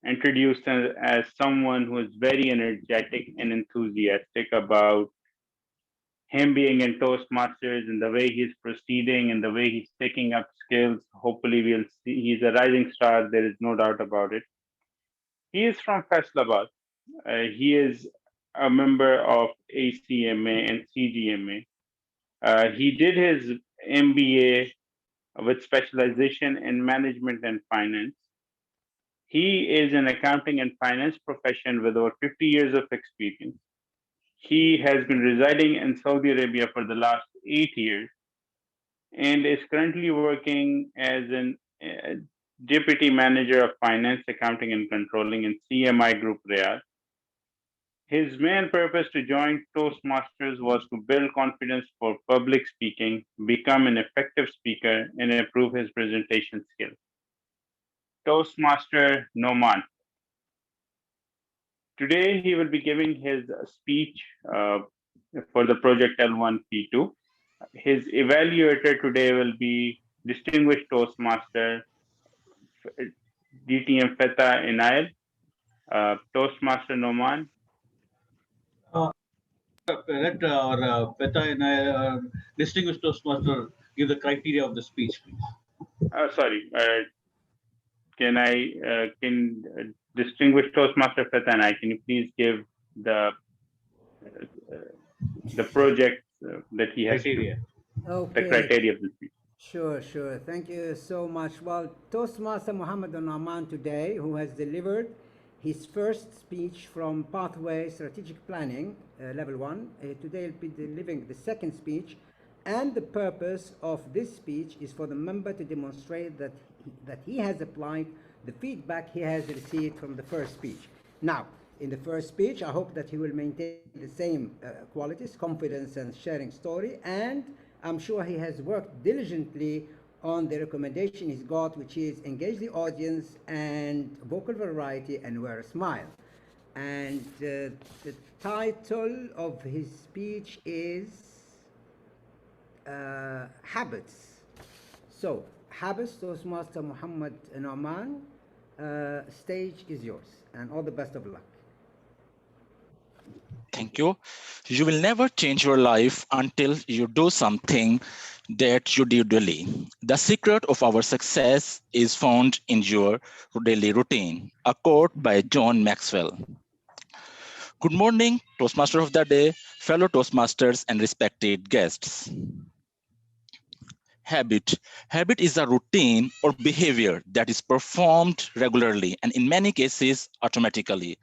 introduce as someone who is very energetic and enthusiastic about him being in Toastmasters and the way he's proceeding and the way he's picking up skills. Hopefully, we'll see he's a rising star. There is no doubt about it. He is from Faisalabad. He is a member of ACMA and CGMA. He did his MBA with specialization in management and finance. He is an accounting and finance profession with over 50 years of experience. He has been residing in Saudi Arabia for the last 8 years and is currently working as an deputy manager of finance, accounting, and controlling in CMI Group Riyadh. His main purpose to join Toastmasters was to build confidence for public speaking, become an effective speaker, and improve his presentation skills. Toastmaster Noman. Today he will be giving his speech for the project L1P2. His evaluator today will be Distinguished Toastmaster DTM Feta Inayel, Toastmaster Noman. Let our Peta and I, distinguished Toastmaster, give the criteria of the speech, please. Sorry, can Distinguished Toastmaster Feta and I, can you please give the project that he has to, Criteria. the Okay. criteria of the speech? Sure, sure. Thank you so much. Well, Toastmaster Muhammad Al-Naman today, who has delivered his first speech from Pathway Strategic Planning, Level 1. Today he'll be delivering the second speech. And the purpose of this speech is for the member to demonstrate that he has applied the feedback he has received from the first speech. Now, in the first speech, I hope that he will maintain the same qualities, confidence and sharing story, and I'm sure he has worked diligently on the recommendation he's got, which is engage the audience and vocal variety and wear a smile. And the title of his speech is Habits. So, Habits, Toastmaster Muhammad Nauman, stage is yours, and all the best of luck. Thank you. You will never change your life until you do something that you do daily. The secret of our success is found in your daily routine. A quote by John Maxwell. Good morning, Toastmaster of the day, fellow Toastmasters and respected guests. Habit. Habit is a routine or behavior that is performed regularly and in many cases automatically.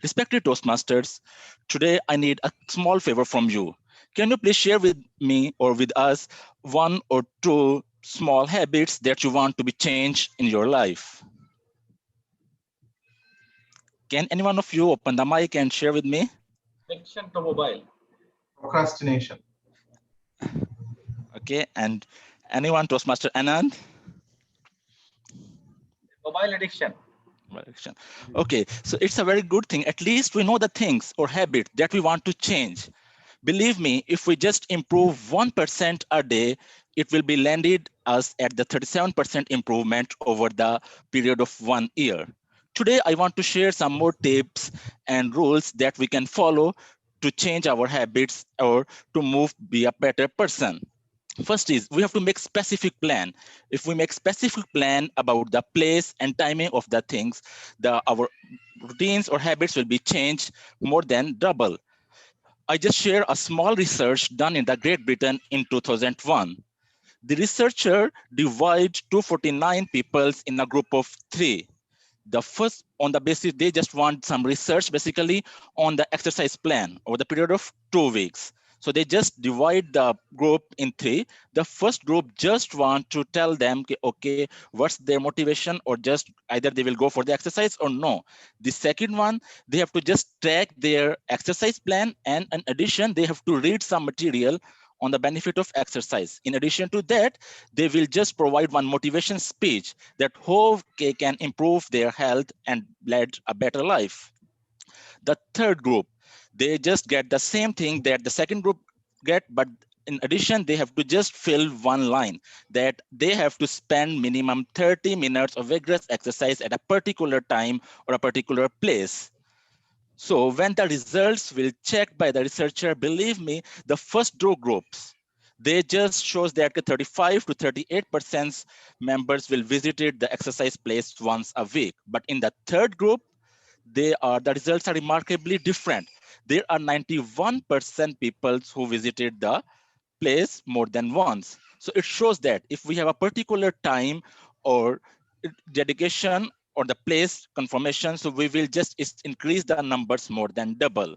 Respected Toastmasters, today I need a small favor from you. Can you please share with me or with us one or two small habits that you want to be changed in your life? Can any one of you open the mic and share with me? Addiction to mobile. Procrastination. Okay, and anyone, Toastmaster Anand? Mobile addiction. Okay, so it's a very good thing. At least we know the things or habits that we want to change. Believe me, if we just improve 1% a day, it will be landed us at the 37% improvement over the period of 1 year. Today, I want to share some more tips and rules that we can follow to change our habits or to move be a better person. First is we have to make specific plan. If we make specific plan about the place and timing of the things, our routines or habits will be changed more than double. I just share a small research done in the Great Britain in 2001. The researcher divided 249 people in a group of 3. The first, on the basis, they just want some research basically on the exercise plan over the period of 2 weeks. So they just divide the group in 3. The first group just want to tell them, okay, what's their motivation, or just either they will go for the exercise or no. The second one, they have to just track their exercise plan, and in addition, they have to read some material on the benefit of exercise. In addition to that, they will just provide one motivation speech that how they can improve their health and lead a better life. The third group, they just get the same thing that the second group get, but in addition, they have to just fill one line that they have to spend minimum 30 minutes of vigorous exercise at a particular time or a particular place. So when the results will checked by the researcher, believe me, the first two groups, they just shows that 35 to 38% members will visited the exercise place once a week. But in the third group, the results are remarkably different. There are 91% people who visited the place more than once. So it shows that if we have a particular time or dedication or the place confirmation, so we will just increase the numbers more than double.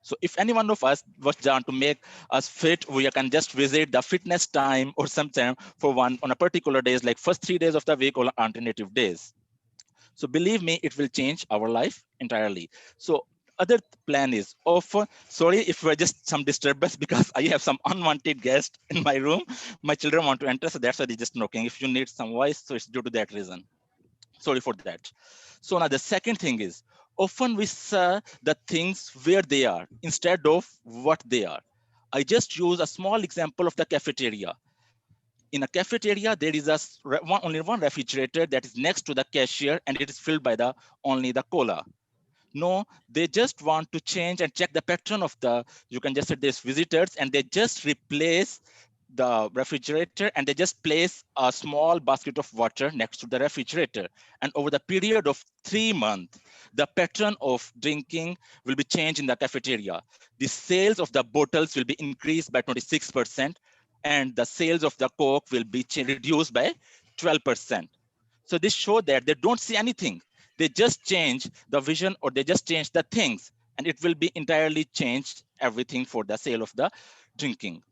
So if any one of us was done to make us fit, we can just visit the fitness time or sometime for one on a particular days, like first 3 days of the week or alternative days. So believe me, it will change our life entirely. So other plan is often, sorry if we're just some disturbance because I have some unwanted guests in my room. My children want to enter, so that's why they're just knocking. If you need some voice, so it's due to that reason. Sorry for that. So now the second thing is, often we say the things where they are instead of what they are. I just use a small example of the cafeteria. In a cafeteria, there is only one refrigerator that is next to the cashier, and it is filled by only the cola. No, they just want to change and check the pattern of you can just say there's visitors, and they just replace the refrigerator and they just place a small basket of water next to the refrigerator. And over the period of 3 months, the pattern of drinking will be changed in the cafeteria. The sales of the bottles will be increased by 26%, and the sales of the Coke will be reduced by 12%. So this shows that they don't see anything. They just change the vision, or they just change the things, and it will be entirely changed everything for the sale of the drinking.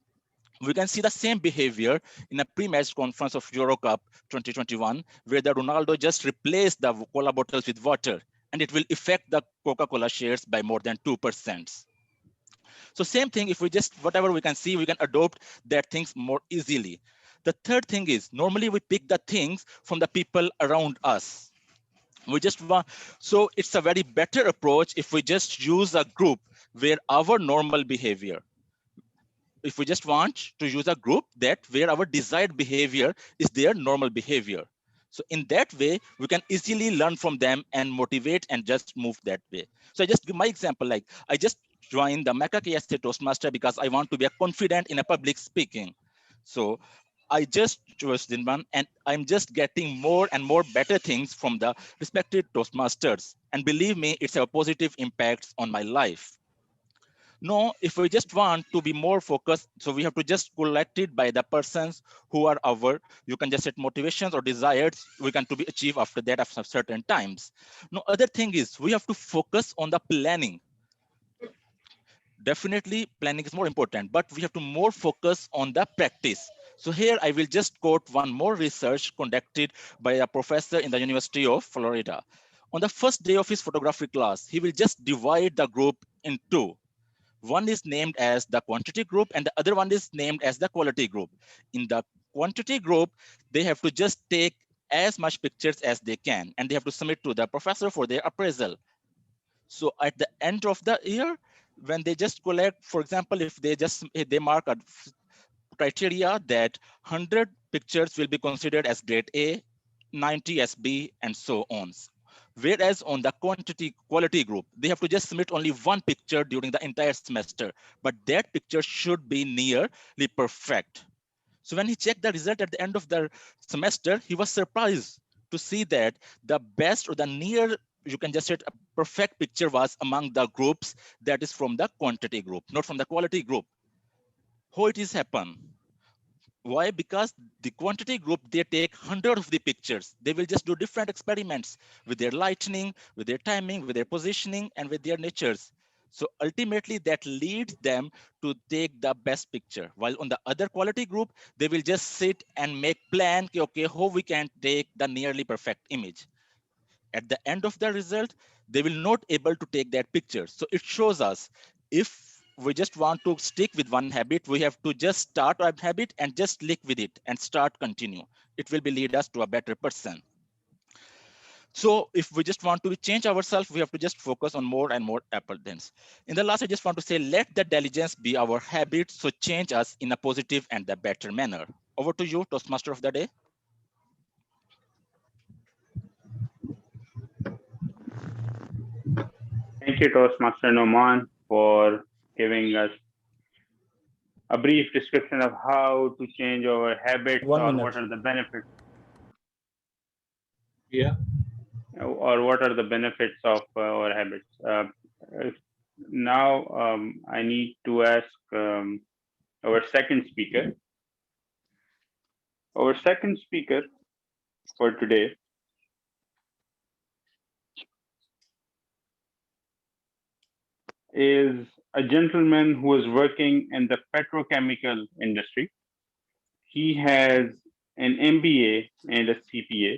We can see the same behavior in a pre-match conference of Euro Cup 2021, where the Ronaldo just replaced the cola bottles with water, and it will affect the Coca-Cola shares by more than 2%. So same thing, if we just, whatever we can see, we can adopt that things more easily. The third thing is, normally we pick the things from the people around us. We just want, so it's a very better approach if we just use a group where our normal behavior, if we just want to use a group that where our desired behavior is their normal behavior. So in that way, we can easily learn from them and motivate and just move that way. So I just give my example, like I just joined the MECA KSA Toastmaster because I want to be a confident in a public speaking. So I just chose this one, and I'm just getting more and more better things from the respected Toastmasters. And believe me, it's a positive impacts on my life. No, if we just want to be more focused, so we have to just collect it by the persons who are our, you can just set motivations or desires we can to be achieved after that after certain times. No, other thing is we have to focus on the planning. Definitely planning is more important, but we have to more focus on the practice. So here I will just quote one more research conducted by a professor in the University of Florida. On the first day of his photography class, he will just divide the group in two. One is named as the quantity group and the other one is named as the quality group. In the quantity group, they have to just take as much pictures as they can, and they have to submit to the professor for their appraisal. So at the end of the year, when they just collect, for example, if they mark a criteria that 100 pictures will be considered as grade A, 90 as B, and so on. Whereas on the quality group, they have to just submit only one picture during the entire semester, but that picture should be nearly perfect. So when he checked the result at the end of the semester, he was surprised to see that the best or the near, you can just say a perfect picture was among the groups that is from the quantity group, not from the quality group. How it is happen? Why? Because the quantity group, they take 100 of the pictures. They will just do different experiments with their lighting, with their timing, with their positioning, and with their natures. So ultimately that leads them to take the best picture. While on the other quality group, they will just sit and make plan, okay, how we can take the nearly perfect image. At the end of the result, they will not able to take that picture. So it shows us, if we just want to stick with one habit, we have to just start a habit and just stick with it and start continue. It will be lead us to a better person. So if we just want to change ourselves, we have to just focus on more and more abundance. In the last, I just want to say, let the diligence be our habit, so change us in a positive and the better manner. Over to you, Toastmaster of the day. Thank you, Toastmaster Noman, for giving us a brief description of how to change our habits or what are the benefits. Yeah. Or what are the benefits of our habits. Now, I need to ask our second speaker. Our second speaker for today is a gentleman who is working in the petrochemical industry. He has an MBA and a CPA.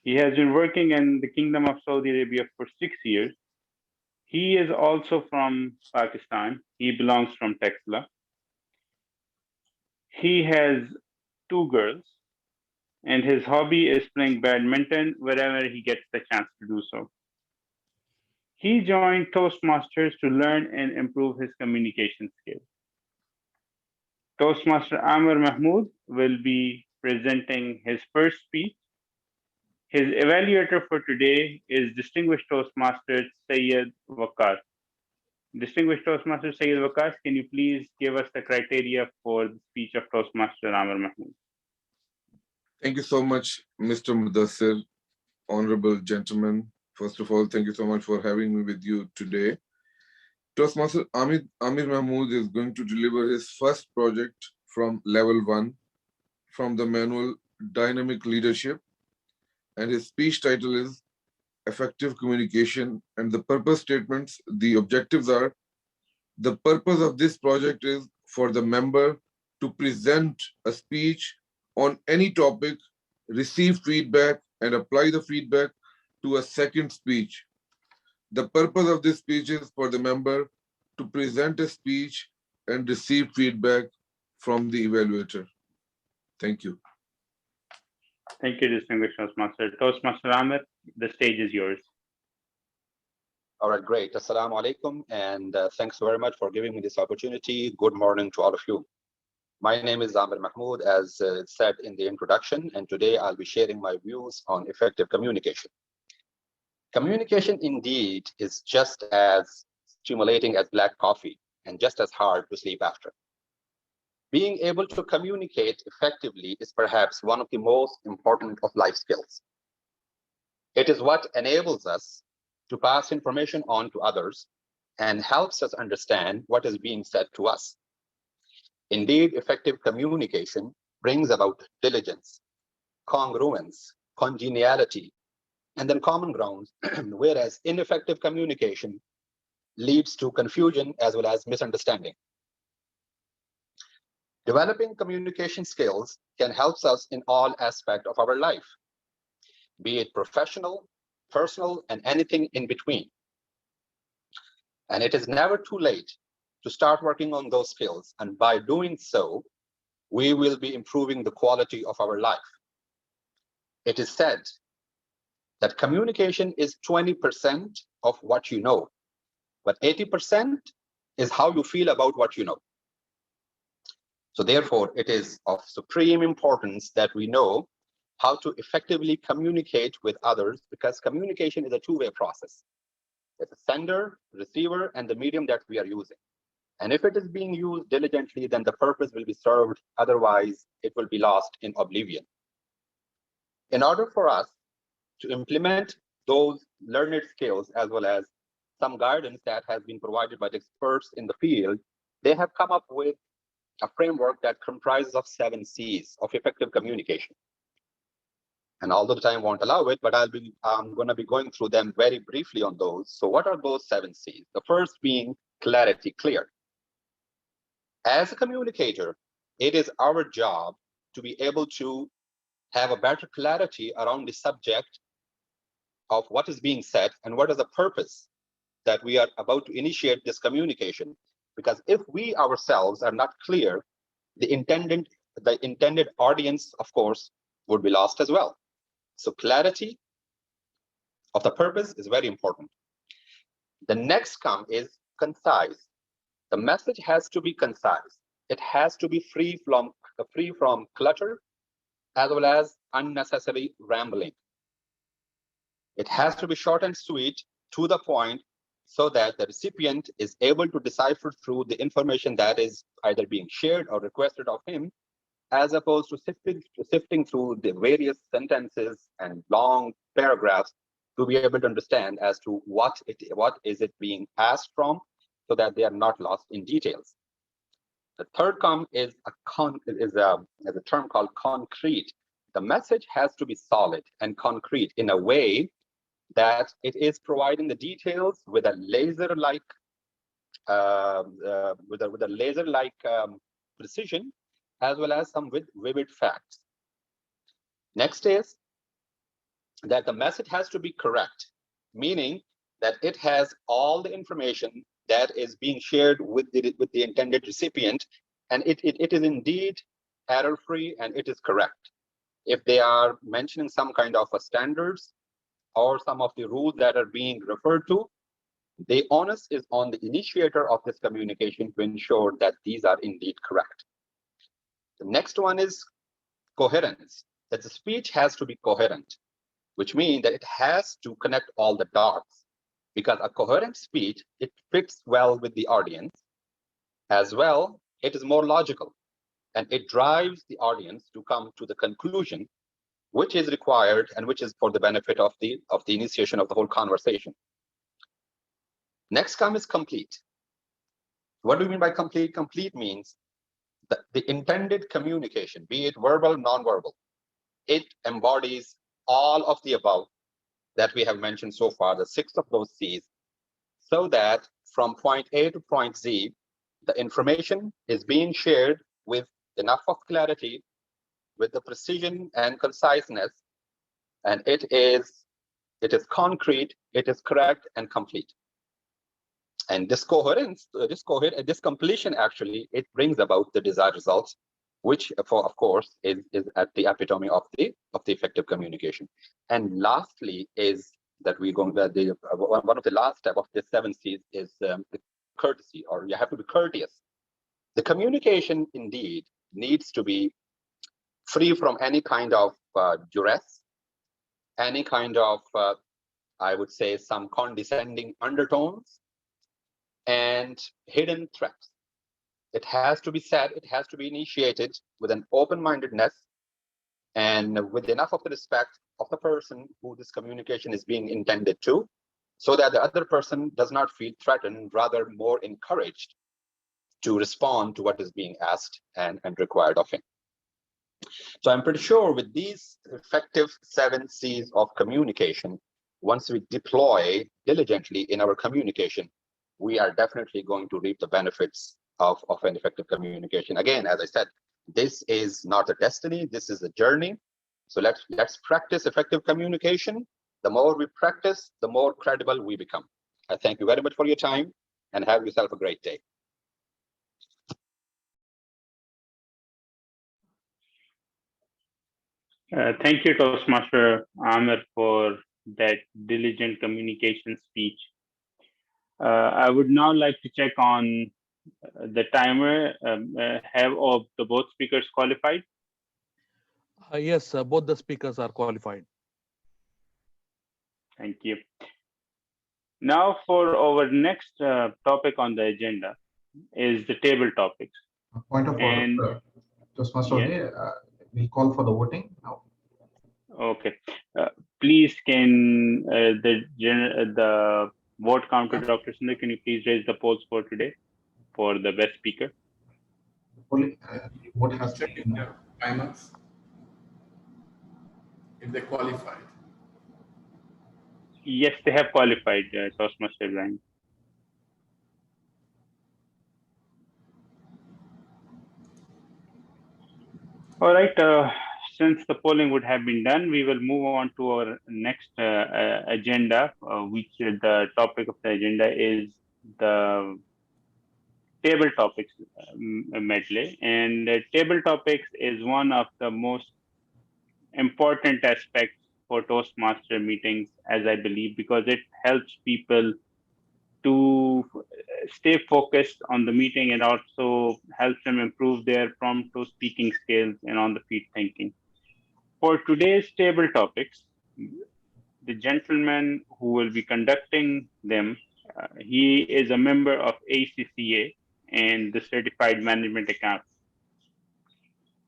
He has been working in the Kingdom of Saudi Arabia for 6 years. He is also from Pakistan. He belongs from Texla. He has 2 girls, and his hobby is playing badminton wherever he gets the chance to do so. He joined Toastmasters to learn and improve his communication skills. Toastmaster Amr Mahmood will be presenting his first speech. His evaluator for today is Distinguished Toastmaster Sayyid Waqas. Distinguished Toastmaster Sayyid Waqas, can you please give us the criteria for the speech of Toastmaster Amr Mahmood? Thank you so much, Mr. Mudassir, honorable gentlemen. First of all, thank you so much for having me with you today. Toastmaster Amir Mahmood is going to deliver his first project from level 1 from the manual Dynamic Leadership, and his speech title is Effective Communication, and the purpose statements, the objectives are: the purpose of this project is for the member to present a speech on any topic, receive feedback, and apply the feedback to a second speech. The purpose of this speech is for the member to present a speech and receive feedback from the evaluator. Thank you. Thank you, Distinguished Toastmaster. Toastmaster Amir, the stage is yours. All right, great. Assalamu alaikum, and thanks very much for giving me this opportunity. Good morning to all of you. My name is Amir Mahmood, as said in the introduction, and today I'll be sharing my views on effective communication. Communication indeed is just as stimulating as black coffee and just as hard to sleep after. Being able to communicate effectively is perhaps one of the most important of life skills. It is what enables us to pass information on to others and helps us understand what is being said to us. Indeed, effective communication brings about diligence, congruence, congeniality, and then common ground, whereas ineffective communication leads to confusion as well as misunderstanding. Developing communication skills can help us in all aspects of our life, be it professional, personal, and anything in between. And it is never too late to start working on those skills. And by doing so, we will be improving the quality of our life. It is said that communication is 20% of what you know, but 80% is how you feel about what you know. So therefore, it is of supreme importance that we know how to effectively communicate with others, because communication is a two-way process. It's a sender, receiver, and the medium that we are using. And if it is being used diligently, then the purpose will be served. Otherwise, it will be lost in oblivion. In order for us to implement those learned skills, as well as some guidance that has been provided by the experts in the field, they have come up with a framework that comprises of 7 C's of effective communication. And although the time won't allow it, but I'm going to be going through them very briefly on those. So what are those 7 C's? The first being clarity, clear. As a communicator, it is our job to be able to have a better clarity around the subject of what is being said and what is the purpose that we are about to initiate this communication. Because if we ourselves are not clear, the intended audience, of course, would be lost as well. So clarity of the purpose is very important. The next is concise. The message has to be concise. It has to be free from clutter, as well as unnecessary rambling. It has to be short and sweet, to the point, so that the recipient is able to decipher through the information that is either being shared or requested of him, as opposed to sifting through the various sentences and long paragraphs to be able to understand as to what is it being asked from, so that they are not lost in details. The third is a term called concrete. The message has to be solid and concrete in a way that it is providing the details with a laser-like precision, as well as some vivid facts. Next is that the message has to be correct, meaning that it has all the information that is being shared with the intended recipient, and it is indeed error-free and it is correct. if they are mentioning some kind of a standards or some of the rules that are being referred to, the onus is on the initiator of this communication to ensure that these are indeed correct. The next one is coherence, that the speech has to be coherent, which means that it has to connect all the dots, because a coherent speech, it fits well with the audience. As well, it is more logical, and it drives the audience to come to the conclusion which is required and which is for the benefit of the initiation of the whole conversation. Next is complete. What do we mean by complete? Complete means that the intended communication, be it verbal, non-verbal, it embodies all of the above that we have mentioned so far, the 6 of those C's, so that from point A to point Z, the information is being shared with enough of clarity, with the precision and conciseness, and it is concrete, it is correct and complete. And this coherence, this completion, actually, it brings about the desired results, which, of course, is at the epitome of the effective communication. And lastly, is that we're going that one of the last step of the 7 C's is the courtesy, or you have to be courteous. The communication indeed needs to be free from any kind of duress, any kind of, I would say, some condescending undertones and hidden threats. It has to be said, it has to be initiated with an open-mindedness and with enough of the respect of the person who this communication is being intended to, so that the other person does not feel threatened, rather more encouraged to respond to what is being asked and required of him. So I'm pretty sure with these effective 7 C's of communication, once we deploy diligently in our communication, we are definitely going to reap the benefits of an effective communication. Again, as I said, this is not a destiny, this is a journey. So let's practice effective communication. The more we practice, the more credible we become. I thank you very much for your time, and have yourself a great day. Thank you, Toastmaster Amir, for that diligent communication speech. I would now like to check on the timer. Have all the both speakers qualified? Yes, both the speakers are qualified. Thank you. Now for our next topic on the agenda is the table topics. Point of order, Toastmaster, we call for the voting now. Okay. Please, can the vote counter, Dr. Sundar, can you please raise the polls for today for the best speaker? What has checking their timers if they qualified? Yes, they have qualified, Toastmaster Ibrahim. All right. Since the polling would have been done, we will move on to our next agenda, which the topic of the agenda is the table topics medley. And table topics is one of the most important aspects for Toastmaster meetings, as I believe, because it helps people to stay focused on the meeting and also helps them improve their prompt to speaking skills and on the feet thinking. For today's table topics, the gentleman who will be conducting them, he is a member of ACCA and the Certified Management Account.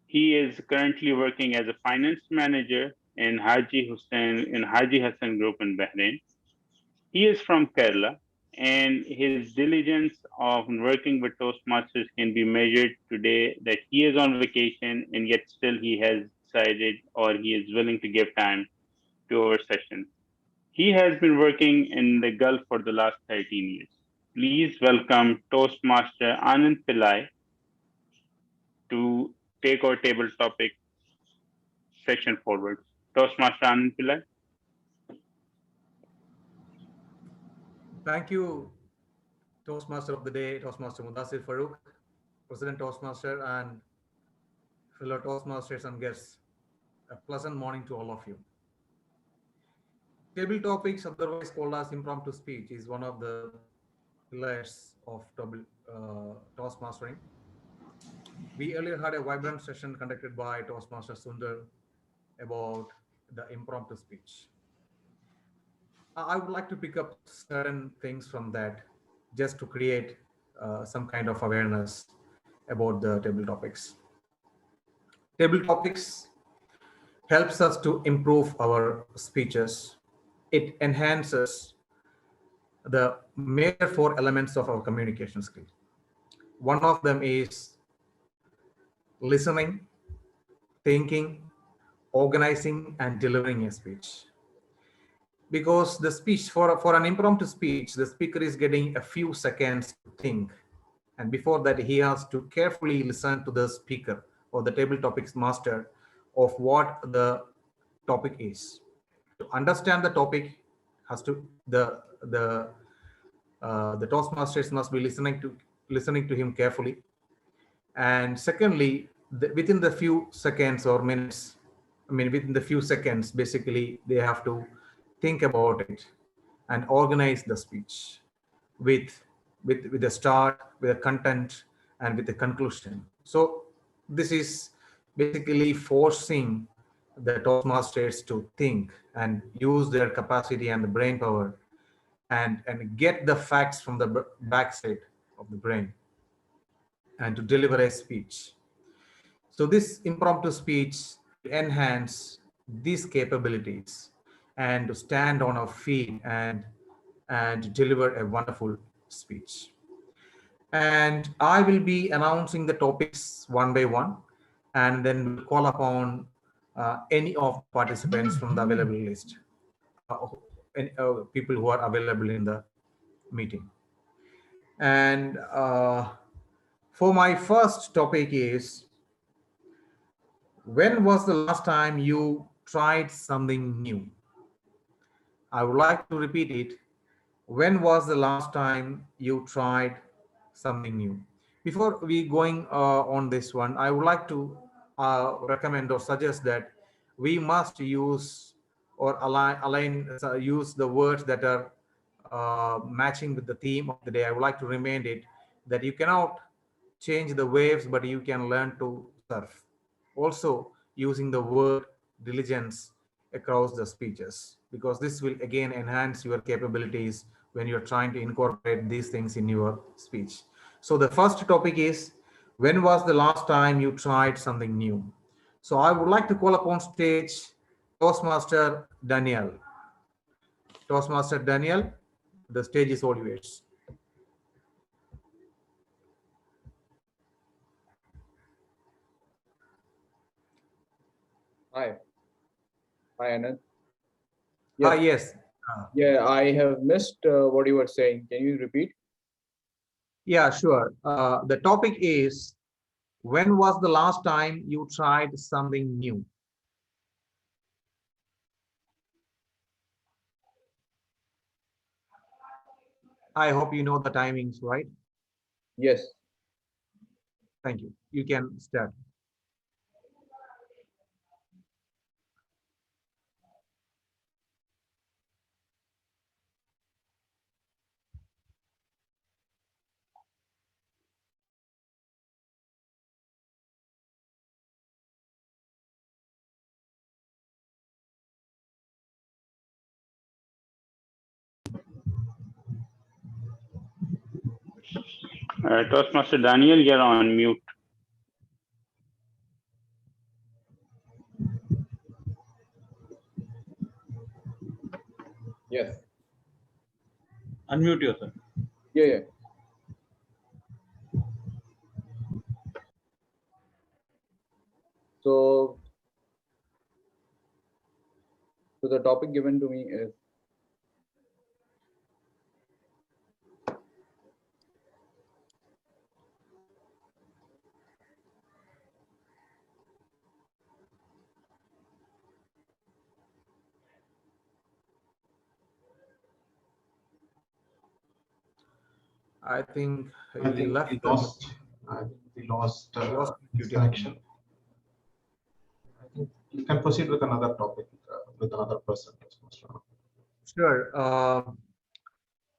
He is currently working as a finance manager in Haji Hassan Group in Bahrain. He is from Kerala, and his diligence of working with Toastmasters can be measured today that he is on vacation and yet still he has decided or he is willing to give time to our session. He has been working in the Gulf for the last 13 years. Please welcome Toastmaster Anand Pillai to take our table topic section forward. Toastmaster Anand Pillai. Thank you, Toastmaster of the Day, Toastmaster Mudassir Farooq, President Toastmaster, and fellow Toastmasters and guests. A pleasant morning to all of you. Table topics, otherwise called as impromptu speech, is one of the pillars of Toastmastering. We earlier had a vibrant session conducted by Toastmaster Sundar about the impromptu speech. I would like to pick up certain things from that just to create some kind of awareness about the table topics. Table topics helps us to improve our speeches. It enhances the major four elements of our communication skill. One of them is listening, thinking, organizing, and delivering a speech. Because the speech, for an impromptu speech, the speaker is getting a few seconds to think. And before that, he has to carefully listen to the speaker or the table topics master of what the topic is. To understand the topic, has to the Toastmasters must be listening to him carefully. And secondly, within the few seconds or minutes, within the few seconds, basically, they have to think about it and organize the speech with the start, with the content, and with the conclusion. So this is basically forcing the Toastmasters to think and use their capacity and the brain power and get the facts from the backside of the brain and to deliver a speech. So this impromptu speech enhance these capabilities and to stand on our feet and deliver a wonderful speech. And I will be announcing the topics one by one, and then we'll call upon any of the participants from the available list, people who are available in the meeting. And for my first topic is, when was the last time you tried something new? I would like to repeat it. When was the last time you tried something new? Before we going on this one, I would like to recommend or suggest that we must use or use the words that are matching with the theme of the day. I would like to remind it that you cannot change the waves, but you can learn to surf. Also, using the word diligence across the speeches, because this will again enhance your capabilities when you're trying to incorporate these things in your speech. So the first topic is, when was the last time you tried something new? So I would like to call upon stage Toastmaster Daniel. Toastmaster Daniel, the stage is all yours. Hi. Hi, Anand. Yes. Yeah, I have missed what you were saying. Can you repeat? Yeah, sure. The topic is, when was the last time you tried something new? I hope you know the timings, right? Yes. Thank you. You can start. Toastmaster Daniel, you're on mute. Yes. Unmute yourself. Yeah. So the topic given to me is, I think I he think left. we lost Lost his connection. I think You can proceed with another topic with another person. Sure.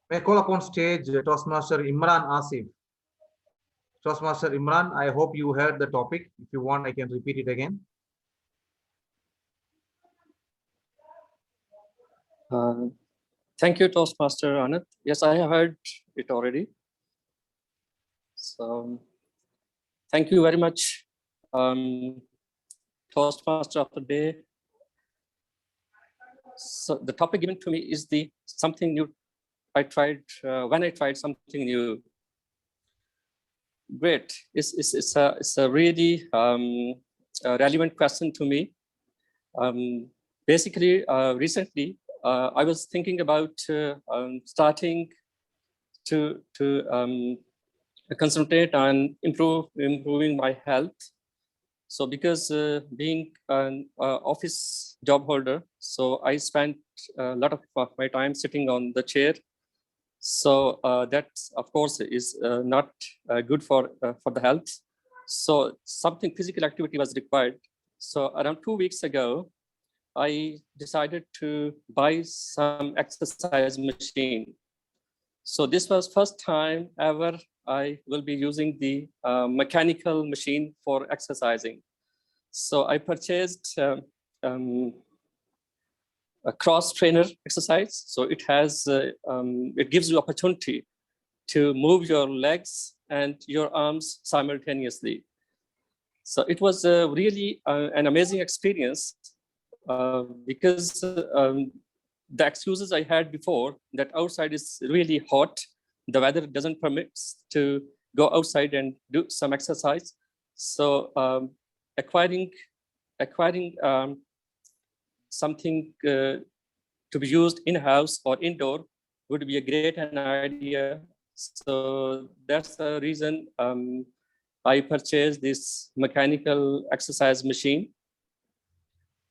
May I call upon stage Toastmaster Imran Asif. Toastmaster Imran, I hope you heard the topic. If you want, I can repeat it again. Thank you, Toastmaster Anand. Yes, I have heard it already. So, thank you very much, Toastmaster of the day. So, the topic given to me is the something new. I tried when I tried something new. Great. It's a really relevant question to me. Basically, recently, I was thinking about starting to concentrate on improving my health. So because being an office job holder, so I spent a lot of my time sitting on the chair. So that, of course, is not good for the health. So something physical activity was required. So around 2 weeks ago, I decided to buy some exercise machine. So this was first time ever I will be using the mechanical machine for exercising. So I purchased a cross trainer exercise. So it has, it gives you opportunity to move your legs and your arms simultaneously. So it was really an amazing experience because the excuses I had before that outside is really hot, the weather doesn't permit to go outside and do some exercise. So acquiring something to be used in-house or indoor would be a great idea. So that's the reason I purchased this mechanical exercise machine.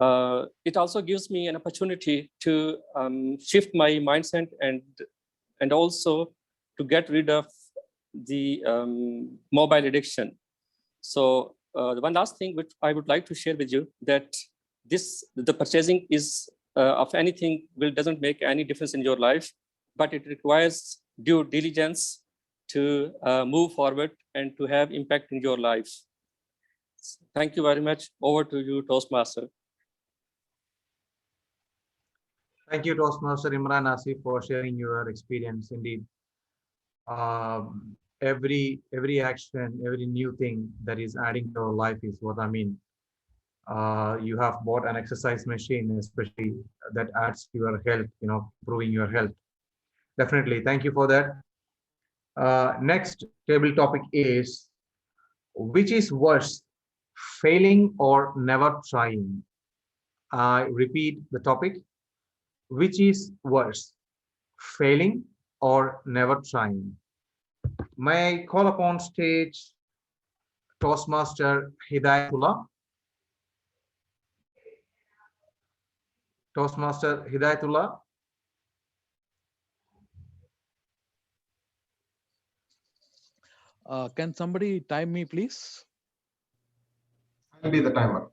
It also gives me an opportunity to shift my mindset and also to get rid of the mobile addiction. So the one last thing which I would like to share with you, that the purchasing is of anything doesn't make any difference in your life, but it requires due diligence to move forward and to have impact in your life. Thank you very much. Over to you, Toastmaster. Thank you, Toastmaster Imran Asif, for sharing your experience. Indeed, every action, every new thing that is adding to our life is what I mean. You have bought an exercise machine, especially that adds to your health, improving your health. Definitely, thank you for that. Next table topic is, which is worse, failing or never trying? I repeat the topic, which is worse, failing or never trying? May I call upon stage Toastmaster Hidayatullah? Toastmaster Hidayatullah? Can somebody time me, please? I'll be the timer.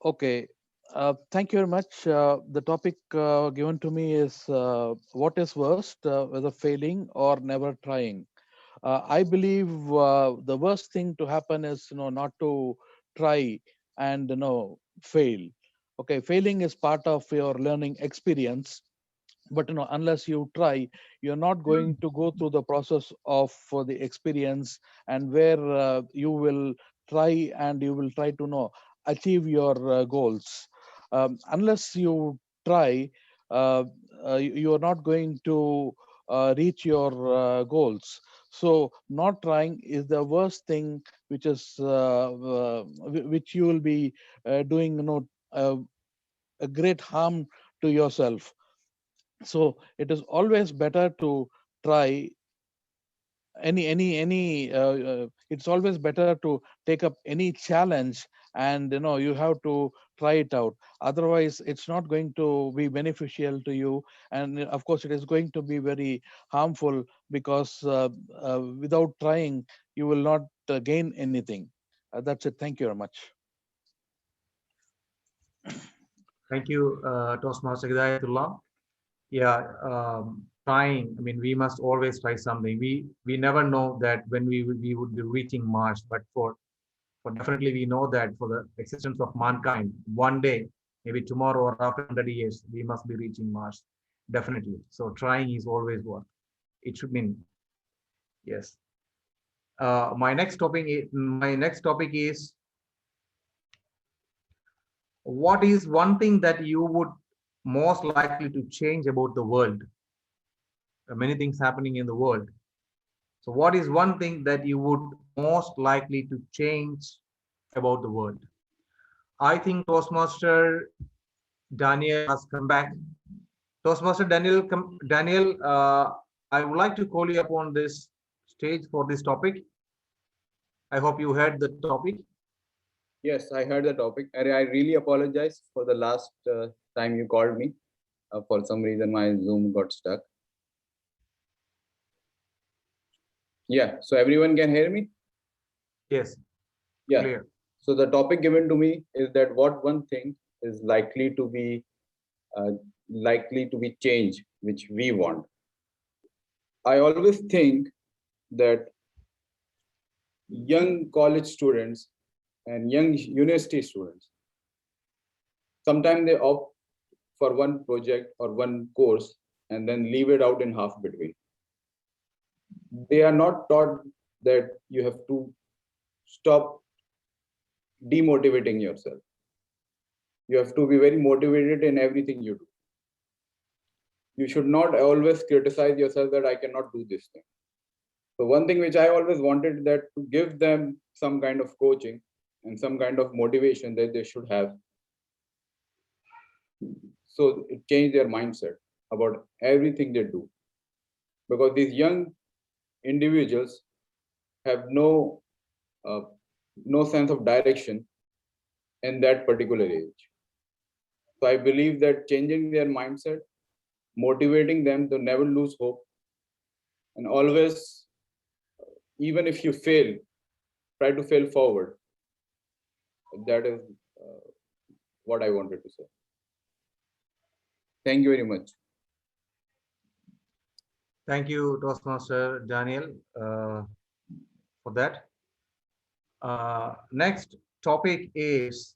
Okay. Thank you very much. The topic given to me is what is worst, whether failing or never trying. I believe the worst thing to happen is not to try and fail. Okay, failing is part of your learning experience, but unless you try, you're not going to go through the process of the experience, and where you will try and you will try to achieve your goals. Unless you try, you're not going to reach your goals. So not trying is the worst thing, which is which you will be doing a great harm to yourself. So it is always better to try it's always better to take up any challenge, and you have to try it out. Otherwise it's not going to be beneficial to you, and of course it is going to be very harmful, because without trying you will not gain anything. That's it. Thank you very much. Thank you, Toastmaster Hidayatullah. Yeah, trying. I mean, we must always try something. We never know that when we would be reaching Mars, but for definitely we know that for the existence of mankind, one day, maybe tomorrow or after 100 years, we must be reaching Mars. Definitely. So trying is always worth. It should mean yes. My next topic is what is one thing that you would most likely to change about the world? There are many things happening in the world. So what is one thing that you would most likely to change about the world? I think Toastmaster Daniel has come back. Toastmaster Daniel, Daniel, I would like to call you upon this stage for this topic. I hope you heard the topic. Yes, I heard the topic. I really apologize for the last time you called me. For some reason, my Zoom got stuck. Yeah, so everyone can hear me? Yes. Yeah. Clear. So the topic given to me is that what one thing is uh, likely to be changed, which we want. I always think that young college students and young university students, sometimes they opt for one project or one course and then leave it out in half between. They are not taught that you have to stop demotivating yourself. You have to be very motivated in everything you do. You should not always criticize yourself that I cannot do this thing. So one thing which I always wanted that to give them some kind of coaching and some kind of motivation that they should have. So it changed their mindset about everything they do. Because these young individuals have no sense of direction in that particular age. So I believe that changing their mindset, motivating them to never lose hope, and always, even if you fail, try to fail forward. That is what I wanted to say. Thank you very much. Thank you, Toastmaster Daniel, for that. Next topic is,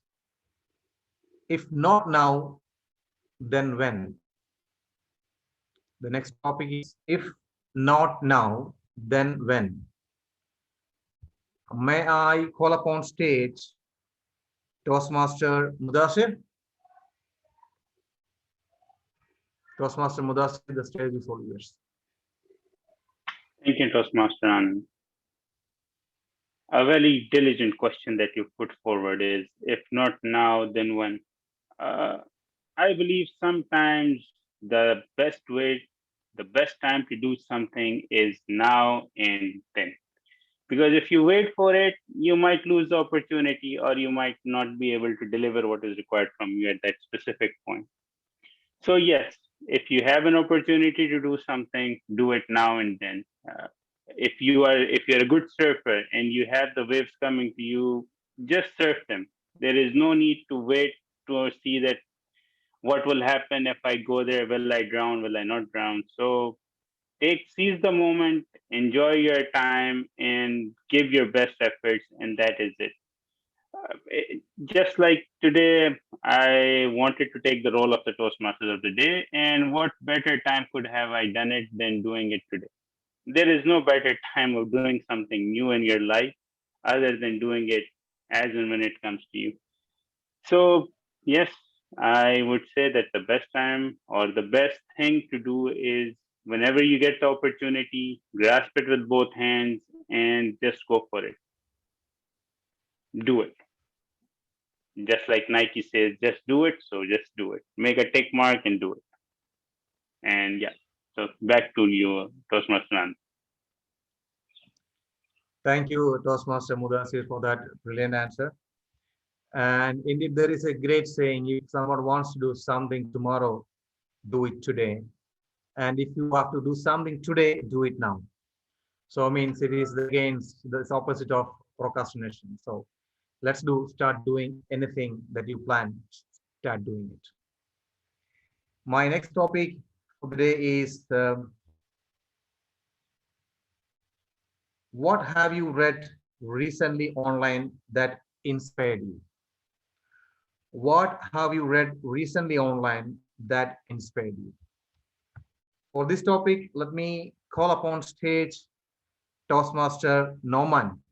if not now, then when? The next topic is, if not now, then when? May I call upon stage Toastmaster Mudassir? Toastmaster Mudassir, the stage is all yours. Thank you, Toastmaster Anand. A very diligent question that you put forward is, if not now, then when? I believe sometimes the best way, the best time to do something is now and then. Because if you wait for it, you might lose the opportunity, or you might not be able to deliver what is required from you at that specific point. So yes, if you have an opportunity to do something, do it now and then. If you're a good surfer and you have the waves coming to you, just surf them. There is no need to wait to see that what will happen if I go there. Will I drown? Will I not drown? So seize the moment, enjoy your time, and give your best efforts, and that is it. Just like today, I wanted to take the role of the Toastmasters of the day, and what better time could have I done it than doing it today? There is no better time of doing something new in your life other than doing it as and when it comes to you. So, yes, I would say that the best time or the best thing to do is whenever you get the opportunity, grasp it with both hands and just go for it. Do it. Just like Nike says, just do it. So just do it. Make a tick mark and do it. And yeah, so back to you, Toastmaster. Thank you, Toastmaster Mudassir, for that brilliant answer. And indeed, there is a great saying, if someone wants to do something tomorrow, do it today. And if you have to do something today, do it now. So it means it is against the opposite of procrastination. So, yes, do it now. Do it today. And if you have to do something tomorrow, do it today. And if you have to do something today, do it now. So means it is against the opposite of procrastination. So, yes, do it now. Do it today. And if you have to do something tomorrow, do it today. And if you have to do something today, do it now. So means it is against the let's start doing anything that you plan, start doing it. My next topic for the day is what have you read recently online that inspired you? What have you read recently online that inspired you? For this topic, let me call upon stage Toastmaster Norman.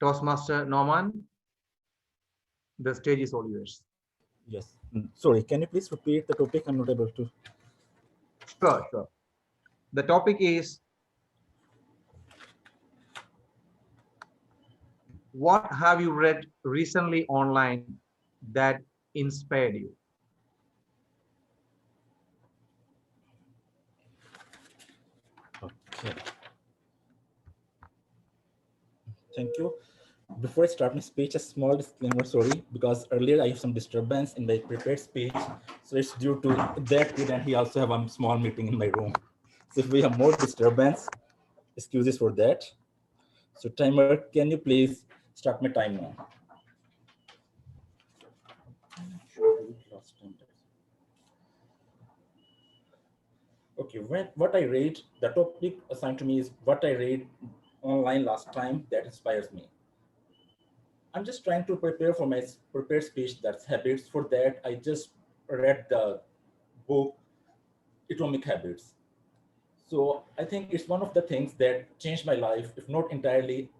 Toastmaster Norman, the stage is all yours. Yes. Sorry, can you please repeat the topic? I'm not able to. Sure, sure. The topic is what have you read recently online that inspired you? Okay. Thank you. Before I start my speech, a small disclaimer, sorry, because earlier I have some disturbance in my prepared speech. So it's due to that, and he also have a small meeting in my room. So if we have more disturbance, excuses for that. So timer, can you please start my time now? Okay, what I read, the topic assigned to me is what I read online last time that inspires me. I'm just trying to prepare for my prepared speech, that's habits. For that, I just read the book, Atomic Habits. So I think it's one of the things that changed my life, if not entirely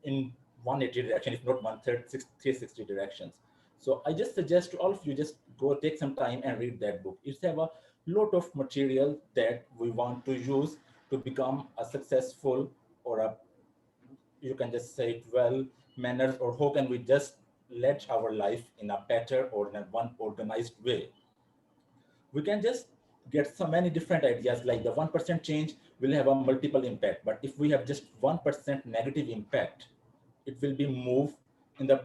in 180 direction, if not 360 directions. So I just suggest to all of you, just go take some time and read that book. It's have a lot of material that we want to use to become a successful, or a, you can just say it well, manners, or how can we just lead our life in a better or in a one organized way. We can just get so many different ideas, like the 1% change will have a multiple impact. But if we have just 1% negative impact, it will be moved in the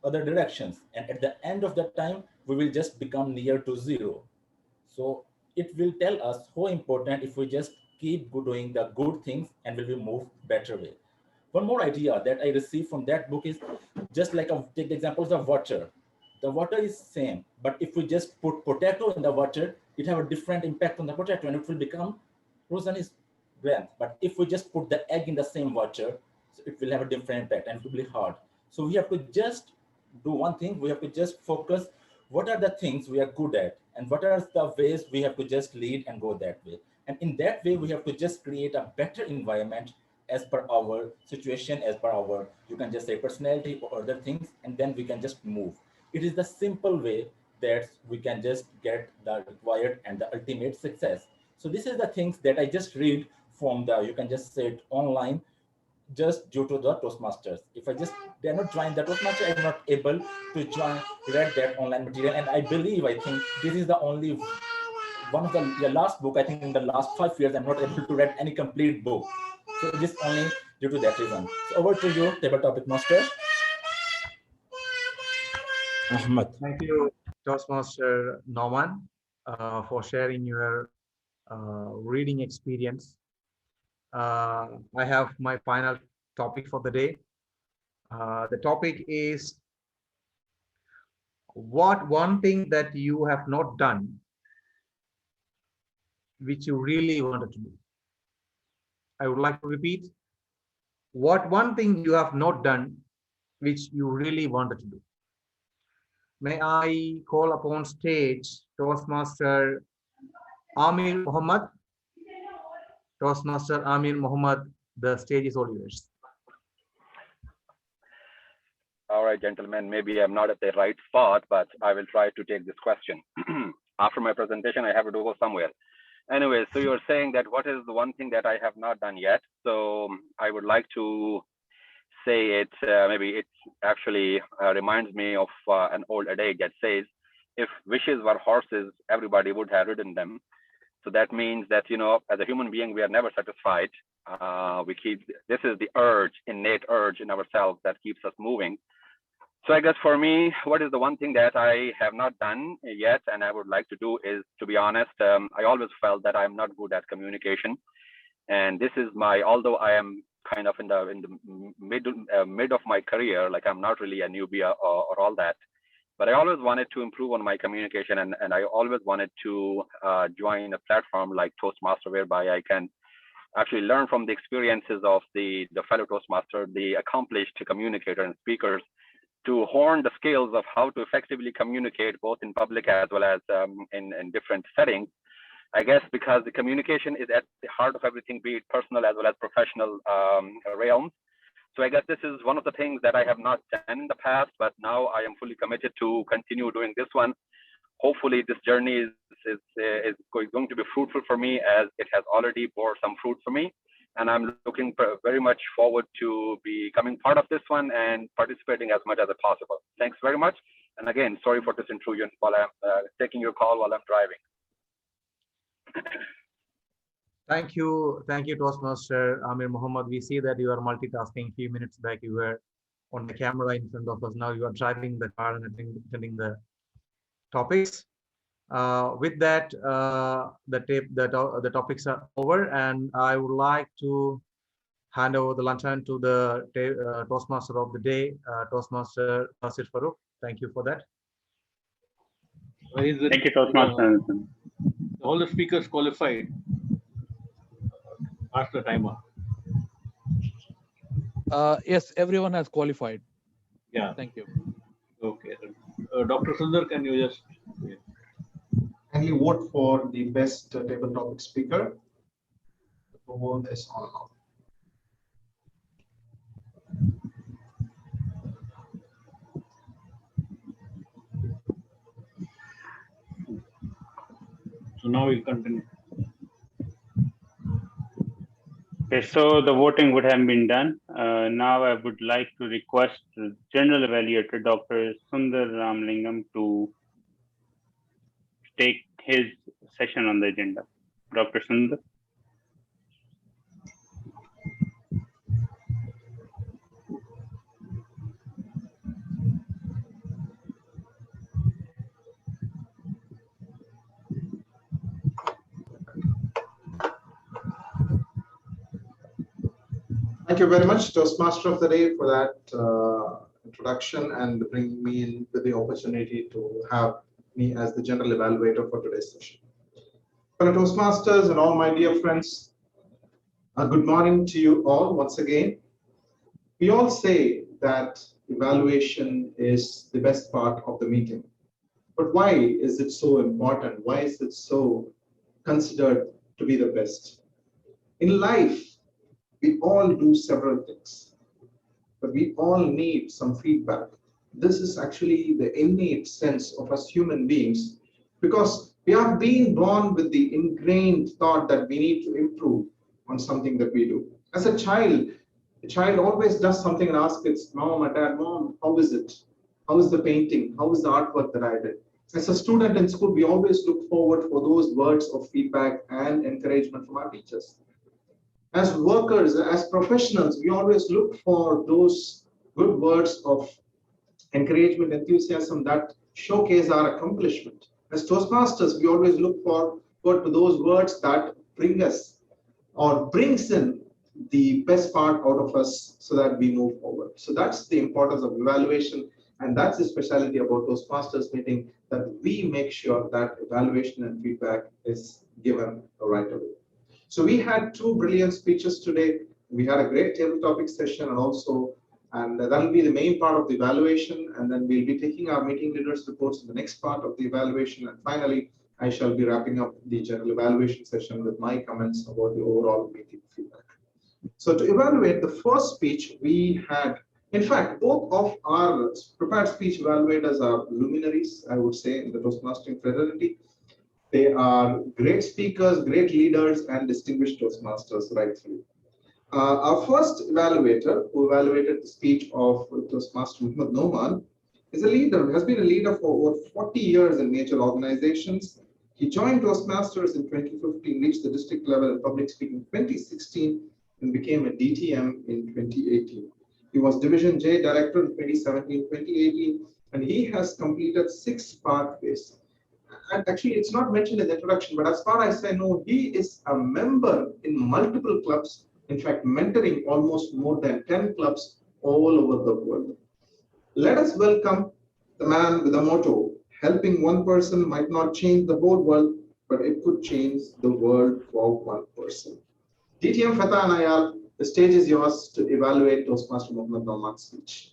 other directions. And at the end of the time, we will just become near to zero. So it will tell us how important if we just keep doing the good things and will be move better way. One more idea that I received from that book is just like take the examples of water. The water is same, but if we just put potato in the water, it have a different impact on the potato and it will become frozen is grand. But if we just put the egg in the same water, so it will have a different impact and it will be hard. So we have to just do one thing. We have to just focus what are the things we are good at and what are the ways we have to just lead and go that way. And in that way, we have to just create a better environment as per our situation, as per our, you can just say personality or other things, and then we can just move. It is the simple way that we can just get the required and the ultimate success. So this is the things that I just read from the, you can just say it online, just due to the Toastmasters. If I just dare not join the Toastmasters, I'm not able to join, read that online material. And I believe, I think this is the only one of the last book, I think in the last 5 years, I'm not able to read any complete book. So it is only due to that reason. So over to you, table topic master. Ahmed. Thank you, Toastmaster Norman, for sharing your reading experience. I have my final topic for the day. The topic is what one thing that you have not done which you really wanted to do. I would like to repeat, what one thing you have not done which you really wanted to do. May I call upon stage Toastmaster Amir Muhammad. Toastmaster Amir Muhammad, the stage is all yours. All right, gentlemen, maybe I'm not at the right spot, but I will try to take this question. After my presentation, I have to go somewhere. Anyway, so you're saying that what is the one thing that I have not done yet? So I would like to say it, maybe it actually reminds me of an old adage that says, if wishes were horses, everybody would have ridden them. So that means that, you know, as a human being, we are never satisfied. This is the urge, innate urge in ourselves that keeps us moving. So I guess for me, what is the one thing that I have not done yet and I would like to do is, to be honest, I always felt that I'm not good at communication. And this is although I am kind of in the mid of my career. Like I'm not really a newbie or all that, but I always wanted to improve on my communication, and I always wanted to join a platform like Toastmaster, whereby I can actually learn from the experiences of the fellow Toastmaster, the accomplished communicator and speakers, to hone the skills of how to effectively communicate both in public as well as in different settings. I guess because the communication is at the heart of everything, be it personal as well as professional realms. So I guess this is one of the things that I have not done in the past, but now I am fully committed to continue doing this one. Hopefully this journey is going to be fruitful for me, as it has already bore some fruit for me. And I'm looking very much forward to becoming part of this one and participating as much as possible. Thanks very much. And again, sorry for this intrusion while I'm taking your call while I'm driving. Thank you, Toastmaster Amir Muhammad. We see that you are multitasking. A few minutes back, you were on the camera in front of us. Now you are driving the car and attending the topics. With that, the topics are over, and I would like to hand over the lantern to the Toastmaster of the day, Toastmaster Nasir Farooq. Thank you for that. Thank you, Toastmaster. All the speakers qualified. Ask the timer. Yes, everyone has qualified. Yeah. Thank you. Okay. Dr. Sundar, can you just... Kindly vote for the best table topic speaker. The vote is on. So now we'll continue. Okay, so the voting would have been done. Now I would like to request the General Evaluator, Dr. Sundar Ramlingam, to take his session on the agenda. Dr. Sundar. Thank you very much, Toastmaster of the Day, for that introduction and bringing me in with the opportunity to have me as the general evaluator for today's session. Fellow Toastmasters and all my dear friends, good morning to you all once again. We all say that evaluation is the best part of the meeting. But why is it so important? Why is it so considered to be the best? In life, we all do several things, but we all need some feedback. This is actually the innate sense of us human beings, because we are being born with the ingrained thought that we need to improve on something that we do. As a child always does something and asks its mom or dad, "Mom, how is it? How is the painting? How is the artwork that I did?" As a student in school, we always look forward for those words of feedback and encouragement from our teachers. As workers, as professionals, we always look for those good words of encouragement, enthusiasm that showcase our accomplishment. As Toastmasters, we always look forward to those words that bring us or brings in the best part out of us so that we move forward. So that's the importance of evaluation, and that's the specialty about Toastmasters meeting, that we make sure that evaluation and feedback is given right away. So we had two brilliant speeches today. We had a great table topic session, and that will be the main part of the evaluation. And then we'll be taking our meeting leaders' reports in the next part of the evaluation. And finally, I shall be wrapping up the general evaluation session with my comments about the overall meeting feedback. So to evaluate the first speech, we had, in fact, both of our prepared speech evaluators are luminaries, I would say, in the Toastmastering fraternity. They are great speakers, great leaders, and distinguished Toastmasters, rightfully. Our first evaluator, who evaluated the speech of Toastmaster Muhammad Noman, is a leader, has been a leader for over 40 years in major organizations. He joined Toastmasters in 2015, reached the district level in public speaking in 2016, and became a DTM in 2018. He was Division J Director in 2017-2018, and he has completed 6 pathways. And actually, it's not mentioned in the introduction, but as far as I know, he is a member in multiple clubs in fact, mentoring almost more than 10 clubs all over the world. Let us welcome the man with the motto, helping one person might not change the whole world, but it could change the world for one person. DTM Fatah Nayal, the stage is yours to evaluate Toastmaster Mohammed Nomad's speech.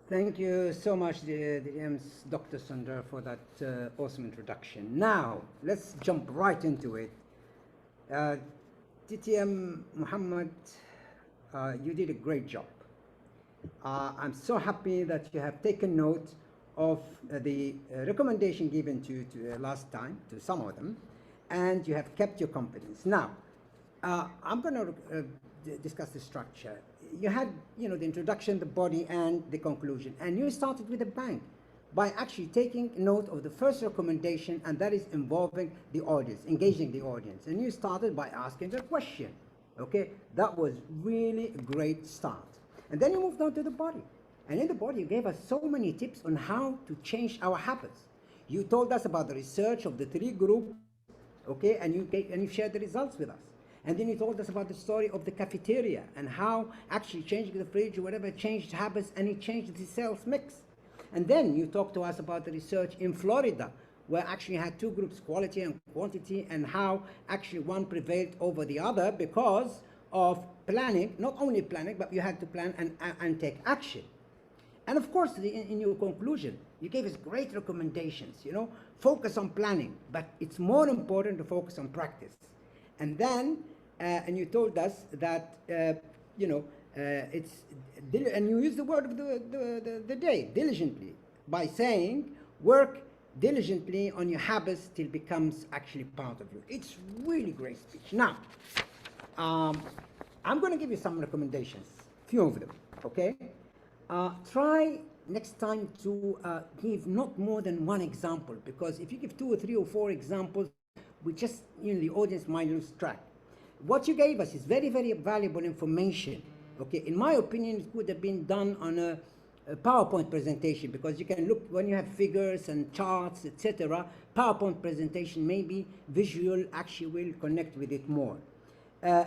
Thank you so much, Dr. Sundar, for that awesome introduction. Now, let's jump right into it. TTM Muhammad, you did a great job. I'm so happy that you have taken note of the recommendation given to you last time, to some of them, and you have kept your confidence. Now, I'm going to discuss the structure. You had, the introduction, the body, and the conclusion, and you started with a bang by actually taking note of the first recommendation, and that is involving the audience, engaging the audience. And you started by asking a question. Okay, that was really a great start. And then you moved on to the body. And in the body, you gave us so many tips on how to change our habits. You told us about the research of the 3 groups, okay, and you shared the results with us. And then you told us about the story of the cafeteria and how actually changing the fridge or whatever changed habits, and it changed the sales mix. And then you talked to us about the research in Florida, where actually you had 2 groups, quality and quantity, and how actually one prevailed over the other because of planning, not only planning, but you had to plan and take action. And of course, in your conclusion, you gave us great recommendations, focus on planning, but it's more important to focus on practice. And then, and you told us that, and you used the word of the day, diligently, by saying, work diligently on your habits till it becomes actually part of you. It's really great speech. Now, I'm going to give you some recommendations, few of them, okay? Try next time to give not more than 1 example, because if you give 2 or 3 or 4 examples, we just, the audience might lose track. What you gave us is very, very valuable information. Okay, in my opinion, it could have been done on a PowerPoint presentation, because you can look when you have figures and charts, etc. PowerPoint presentation, maybe visual actually will connect with it more.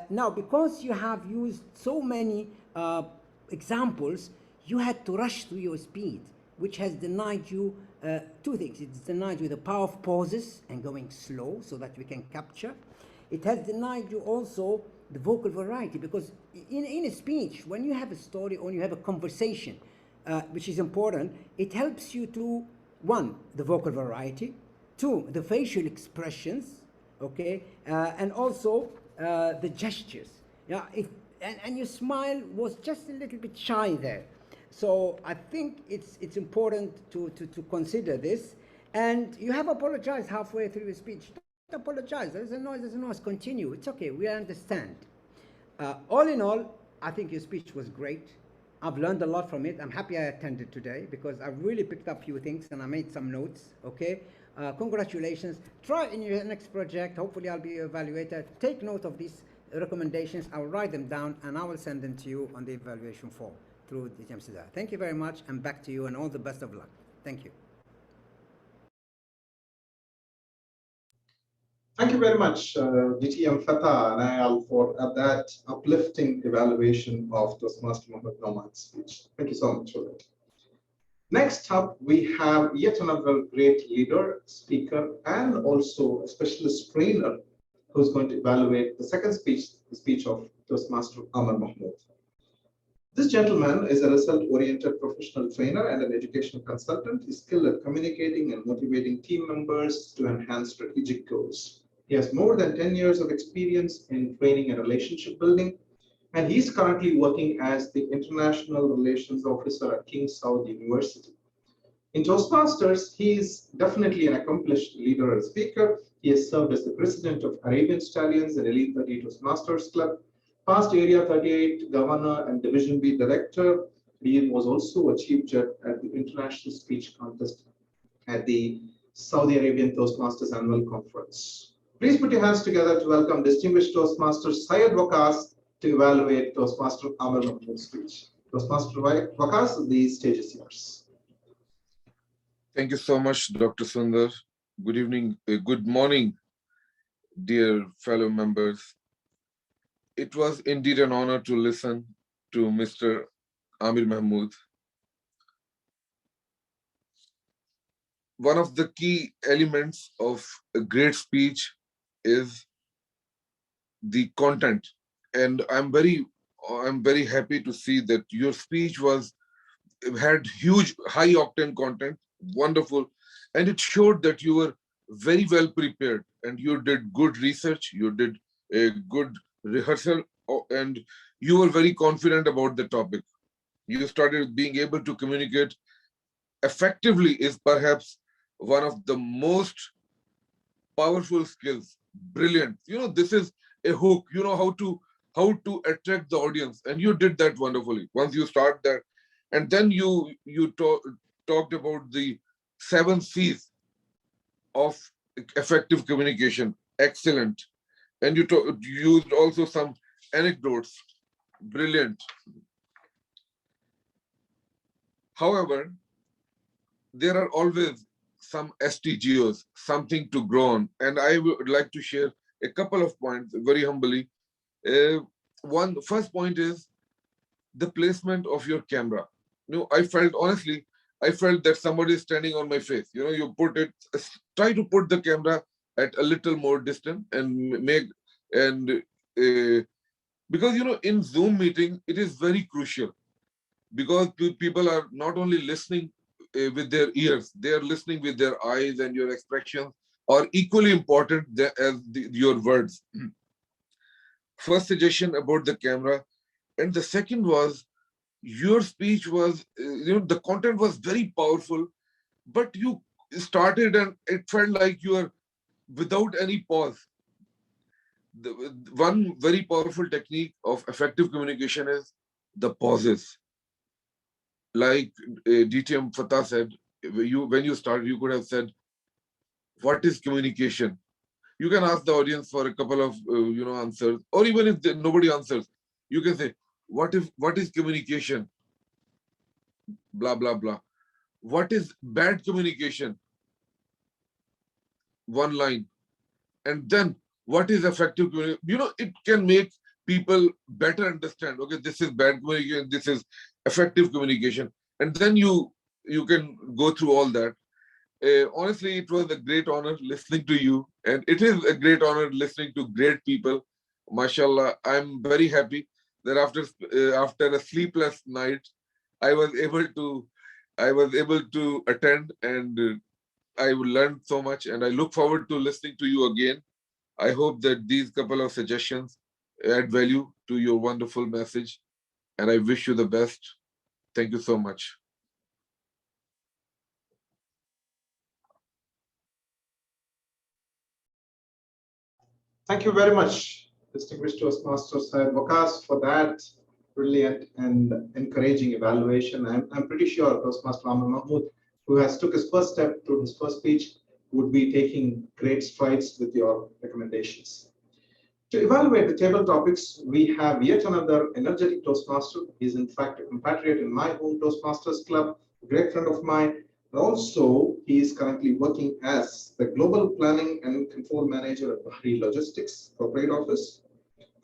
Now, because you have used so many examples, you had to rush through your speed, which has denied you 2 things. It's denied you the power of pauses and going slow so that we can capture. It has denied you also the vocal variety, because in a speech, when you have a story or you have a conversation, which is important, it helps you to, 1, the vocal variety, 2, the facial expressions, okay, and also the gestures. And your smile was just a little bit shy there. So I think it's important to consider this. And you have apologized halfway through your speech. Don't apologize. There's a noise. Continue. It's okay. We understand. All in all, I think your speech was great. I've learned a lot from it. I'm happy I attended today because I really picked up a few things and I made some notes. Okay. Congratulations. Try in your next project. Hopefully I'll be your evaluator. Take note of these recommendations. I'll write them down and I will send them to you on the evaluation form through the KSA. Thank you very much, and back to you, and all the best of luck. Thank you. Thank you very much, DTM Fatah Nayal, for that uplifting evaluation of Toastmaster Mohammed Nomad's speech. Thank you so much for that. Next up, we have yet another great leader, speaker, and also a specialist trainer who's going to evaluate the second speech, the speech of Toastmaster Amar Mahmood. This gentleman is a result-oriented professional trainer and an educational consultant. He's skilled at communicating and motivating team members to enhance strategic goals. He has more than 10 years of experience in training and relationship building, and he's currently working as the International Relations Officer at King Saud University. In Toastmasters, he is definitely an accomplished leader and speaker. He has served as the president of Arabian Stallions and Elite 30 Toastmasters Club, past Area 38 Governor and Division B Director. He was also a chief judge at the International Speech Contest at the Saudi Arabian Toastmasters Annual Conference. Please put your hands together to welcome distinguished Toastmaster Syed Waqas to evaluate Toastmaster Amar Mahmood's speech. Toastmaster Waqas, the stage is yours. Thank you so much, Dr. Sundar. Good evening, good morning, dear fellow members. It was indeed an honor to listen to Mr. Amir Mahmood. One of the key elements of a great speech is the content. And I'm very happy to see that your speech had huge high octane content, wonderful. And it showed that you were very well prepared and you did good research, you did a good rehearsal, and you were very confident about the topic. You started being able to communicate effectively is perhaps one of the most powerful skills. Brilliant. This is a hook. You know how to attract the audience, and you did that wonderfully. Once you start that, and then you talked about the 7 C's of effective communication. Excellent. And you used also some anecdotes. Brilliant. However, there are always some STGOs, something to grow on. And I would like to share a couple of points very humbly. First point is the placement of your camera. Honestly, I felt that somebody is standing on my face. Try to put the camera at a little more distant and because, in Zoom meeting, it is very crucial because people are not only listening with their ears, they are listening with their eyes, and your expressions are equally important as your words. First suggestion about the camera. And the second was your speech was, the content was very powerful, but you started and it felt like you are without any pause. One very powerful technique of effective communication is the pauses. Like DTM Fatah said, when you started, you could have said, what is communication? You can ask the audience for a couple of answers, or even if nobody answers, you can say, what is communication? Blah blah blah. What is bad communication? One line. And then what is effective communication? It can make people better understand, okay, this is bad communication, this is effective communication. And then you can go through all that. Honestly, it was a great honor listening to you, and it is a great honor listening to great people. Mashallah, I'm very happy that after a sleepless night, I was able to attend, and I learned so much, and I look forward to listening to you again. I hope that these couple of suggestions add value to your wonderful message, and I wish you the best. Thank you so much. Thank you very much, distinguished Toastmaster Syed Waqas, for that brilliant and encouraging evaluation. I'm pretty sure Toastmaster Amir Mahmood, who has took his first step through his first speech, would be taking great strides with your recommendations. To evaluate the table topics, we have yet another energetic Toastmaster. He's in fact a compatriot in my home Toastmasters Club, a great friend of mine. Also, he is currently working as the Global Planning and Control Manager at Bahri Logistics Corporate Office.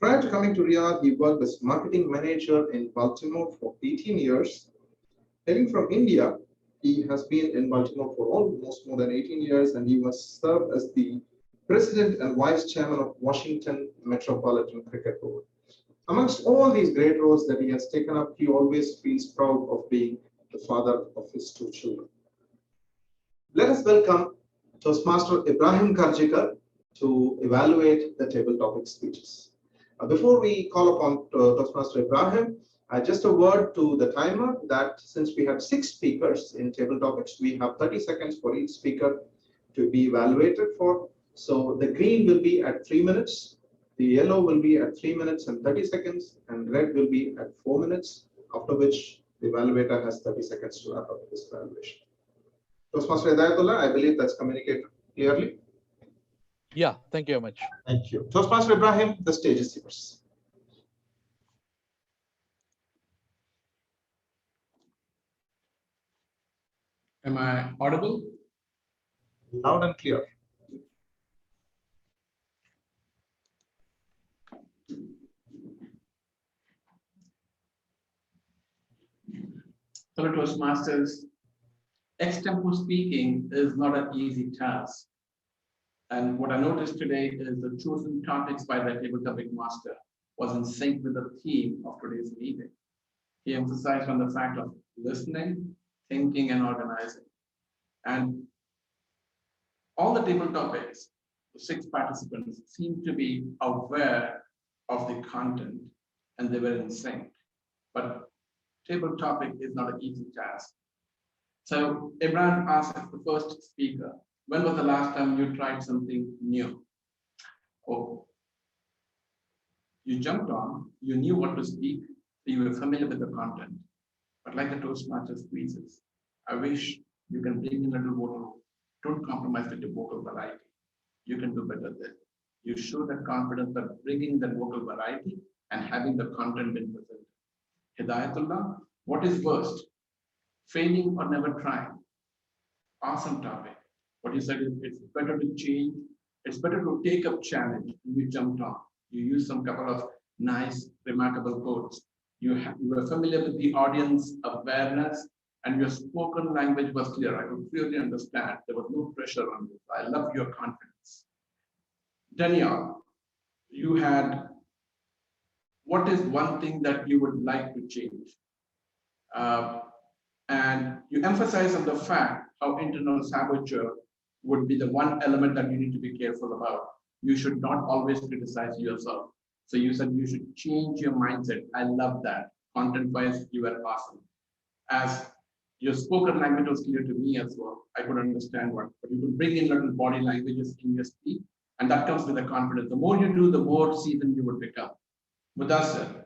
Prior to coming to Riyadh, he worked as Marketing Manager in Baltimore for 18 years. Hailing from India, he has been in Baltimore for almost more than 18 years, and he was served as the President and Vice Chairman of Washington Metropolitan Cricket Board. Amongst all these great roles that he has taken up, he always feels proud of being the father of his 2 children. Let us welcome Toastmaster Ibrahim Karjikar to evaluate the table topic speeches. Before we call upon Toastmaster Ibrahim, just a word to the timer that since we have 6 speakers in table topics, we have 30 seconds for each speaker to be evaluated for. So the green will be at 3 minutes, the yellow will be at 3 minutes and 30 seconds, and red will be at 4 minutes, after which the evaluator has 30 seconds to wrap up this evaluation. Toastmaster Hidayatullah, I believe that's communicated clearly. Yeah, thank you very much. Thank you. Toastmaster Ibrahim, the stage is yours. Am I audible? Loud and clear. fellow Toastmasters, extempo speaking is not an easy task. And what I noticed today is the chosen topics by the table topic master was in sync with the theme of today's meeting. He emphasized on the fact of listening, thinking, and organizing. And all the table topics, the 6 participants seemed to be aware of the content and they were in sync. But table topic is not an easy task. So Imran asked the first speaker, when was the last time you tried something new? Oh, you jumped on, you knew what to speak, you were familiar with the content. But like the Toastmasters quizzes, I wish you can bring in a little vocal. Don't compromise with your vocal variety. You can do better there. You show that confidence by bringing that vocal variety and having the content in present. Hidayatullah, what is worst? Failing or never trying? Awesome topic. What you said is it's better to change. It's better to take up challenge. You jumped on. You used some couple of nice, remarkable quotes. You were familiar with the audience awareness and your spoken language was clear. I could clearly understand. There was no pressure on you. I love your confidence. Danielle, you had, what is one thing that you would like to change? And you emphasize on the fact how internal saboteur would be the one element that you need to be careful about. You should not always criticize yourself. So you said you should change your mindset. I love that. Content-wise, you were awesome. As your spoken language was clear to me as well. I could understand what, but you could bring in little body languages in your speech, and that comes with the confidence. The more you do, the more seasoned you would become. Mudassir,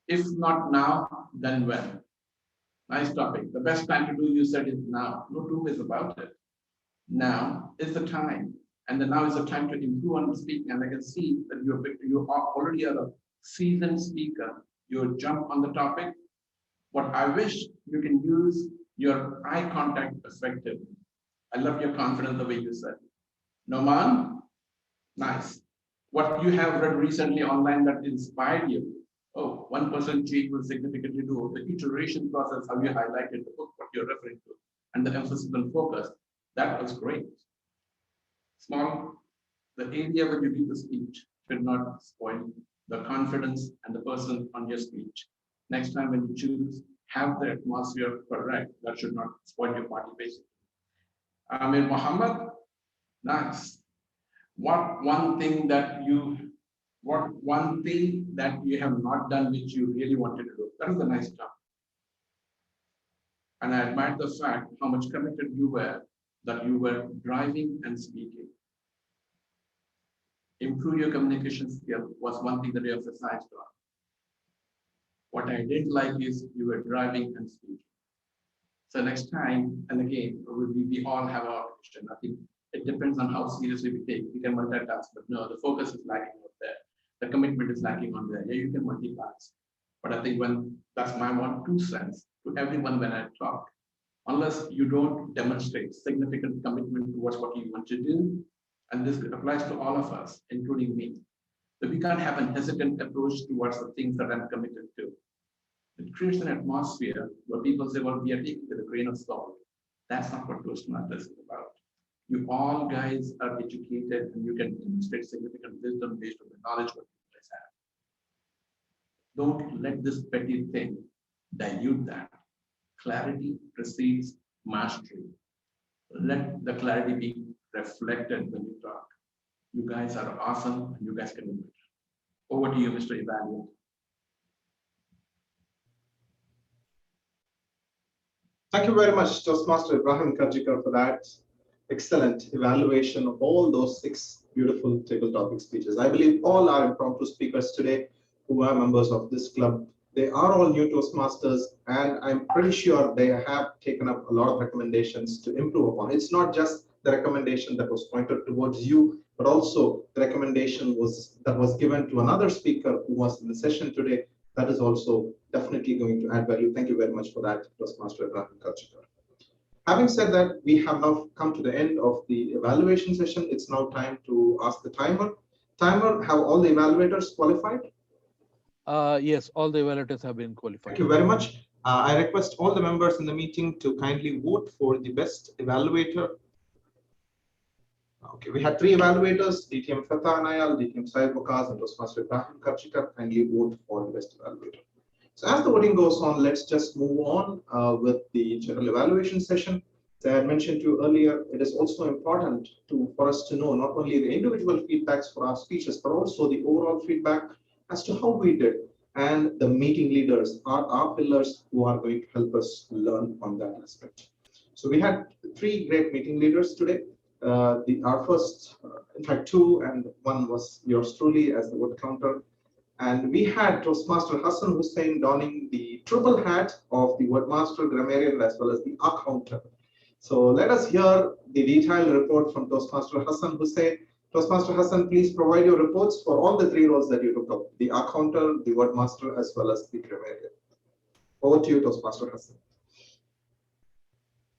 if not now, then when? Nice topic. The best time to do, you said, is now. No two ways about it. Now is the time. And then now is the time to improve on speaking. And I can see that you are already a seasoned speaker. You jump on the topic. What I wish you can use your eye contact effectively. I love your confidence the way you said. Noman, nice. What you have read recently online that inspired you. Oh, 1% change will significantly do. The iteration process, how you highlighted the book, what you're referring to, and the emphasis on focus. That was great. Small, the area where you give the speech should not spoil the confidence and the person on your speech. Next time when you choose, have the atmosphere correct. That should not spoil your party basically. Amir Muhammad, nice. What one thing that you have not done which you really wanted to do? That is a nice job. And I admired the fact how much committed you were, that you were driving and speaking. Improve your communication skill was one thing that you emphasized on. What I didn't like is you were driving and speaking. So next time, and again, we all have our question. I think it depends on how seriously we take. We can multitask, but no, the focus is lacking out there. The commitment is lacking on there. Yeah, you can multitask. But I think when that's my 2 cents to everyone when I talk, unless you don't demonstrate significant commitment towards what you want to do, and this applies to all of us, including me, that we can't have an hesitant approach towards the things that I'm committed to. It creates an atmosphere where people say, well, we are taking it with a grain of salt. That's not what Toastmasters is about. You all guys are educated and you can demonstrate significant wisdom based on the knowledge what you guys have. Don't let this petty thing dilute that. Clarity precedes mastery. Let the clarity be reflected when you talk. You guys are awesome and you guys can do it. Over to you, Mr. Evaluate. Thank you very much, Toastmaster Ibrahim Karjikar, for that excellent evaluation of all those 6 beautiful table topic speeches. I believe all our impromptu speakers today who are members of this club, they are all new Toastmasters, and I'm pretty sure they have taken up a lot of recommendations to improve upon. It's not just the recommendation that was pointed towards you, but also the recommendation that was given to another speaker who was in the session today. That is also definitely going to add value. Thank you very much for that, Toastmaster Ibrahim Karjikar. Having said that, we have now come to the end of the evaluation session. It's now time to ask the timer. Timer, have all the evaluators qualified? Yes, all the evaluators have been qualified. Thank you very much. I request all the members in the meeting to kindly vote for the best evaluator. Okay, we had 3 evaluators, DTM Fatah Nayal, DTM Saib Waqas, and Toastmaster Ibrahim Karchikar. Kindly vote for the best evaluator. So as the voting goes on, let's just move on with the general evaluation session. As I had mentioned to you earlier, it is also important for us to know not only the individual feedbacks for our speeches, but also the overall feedback as to how we did. And the meeting leaders are our pillars who are going to help us learn on that aspect. So we had 3 great meeting leaders today. Our first, in fact, 2, and 1 was yours truly as the word counter. And we had Toastmaster Hassan Hussain donning the triple hat of the wordmaster, grammarian, as well as the accountant. So let us hear the detailed report from Toastmaster Hassan Hussain. Toastmaster Hassan, please provide your reports for all the 3 roles that you took up, the accountant, the wordmaster, as well as the grammarian. Over to you, Toastmaster Hassan.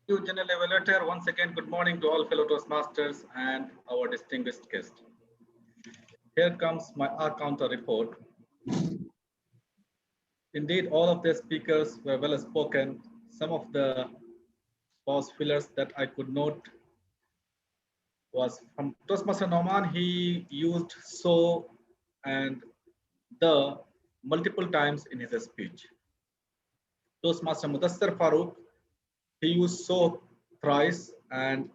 Thank you, General Evaluator. Once again, good morning to all fellow Toastmasters and our distinguished guest. Here comes my counter report. Indeed, all of the speakers were well spoken. Some of the pause fillers that I could note was from Toastmaster Norman. He used so and the multiple times in his speech. Toastmaster Mudassar Farooq, he used so thrice and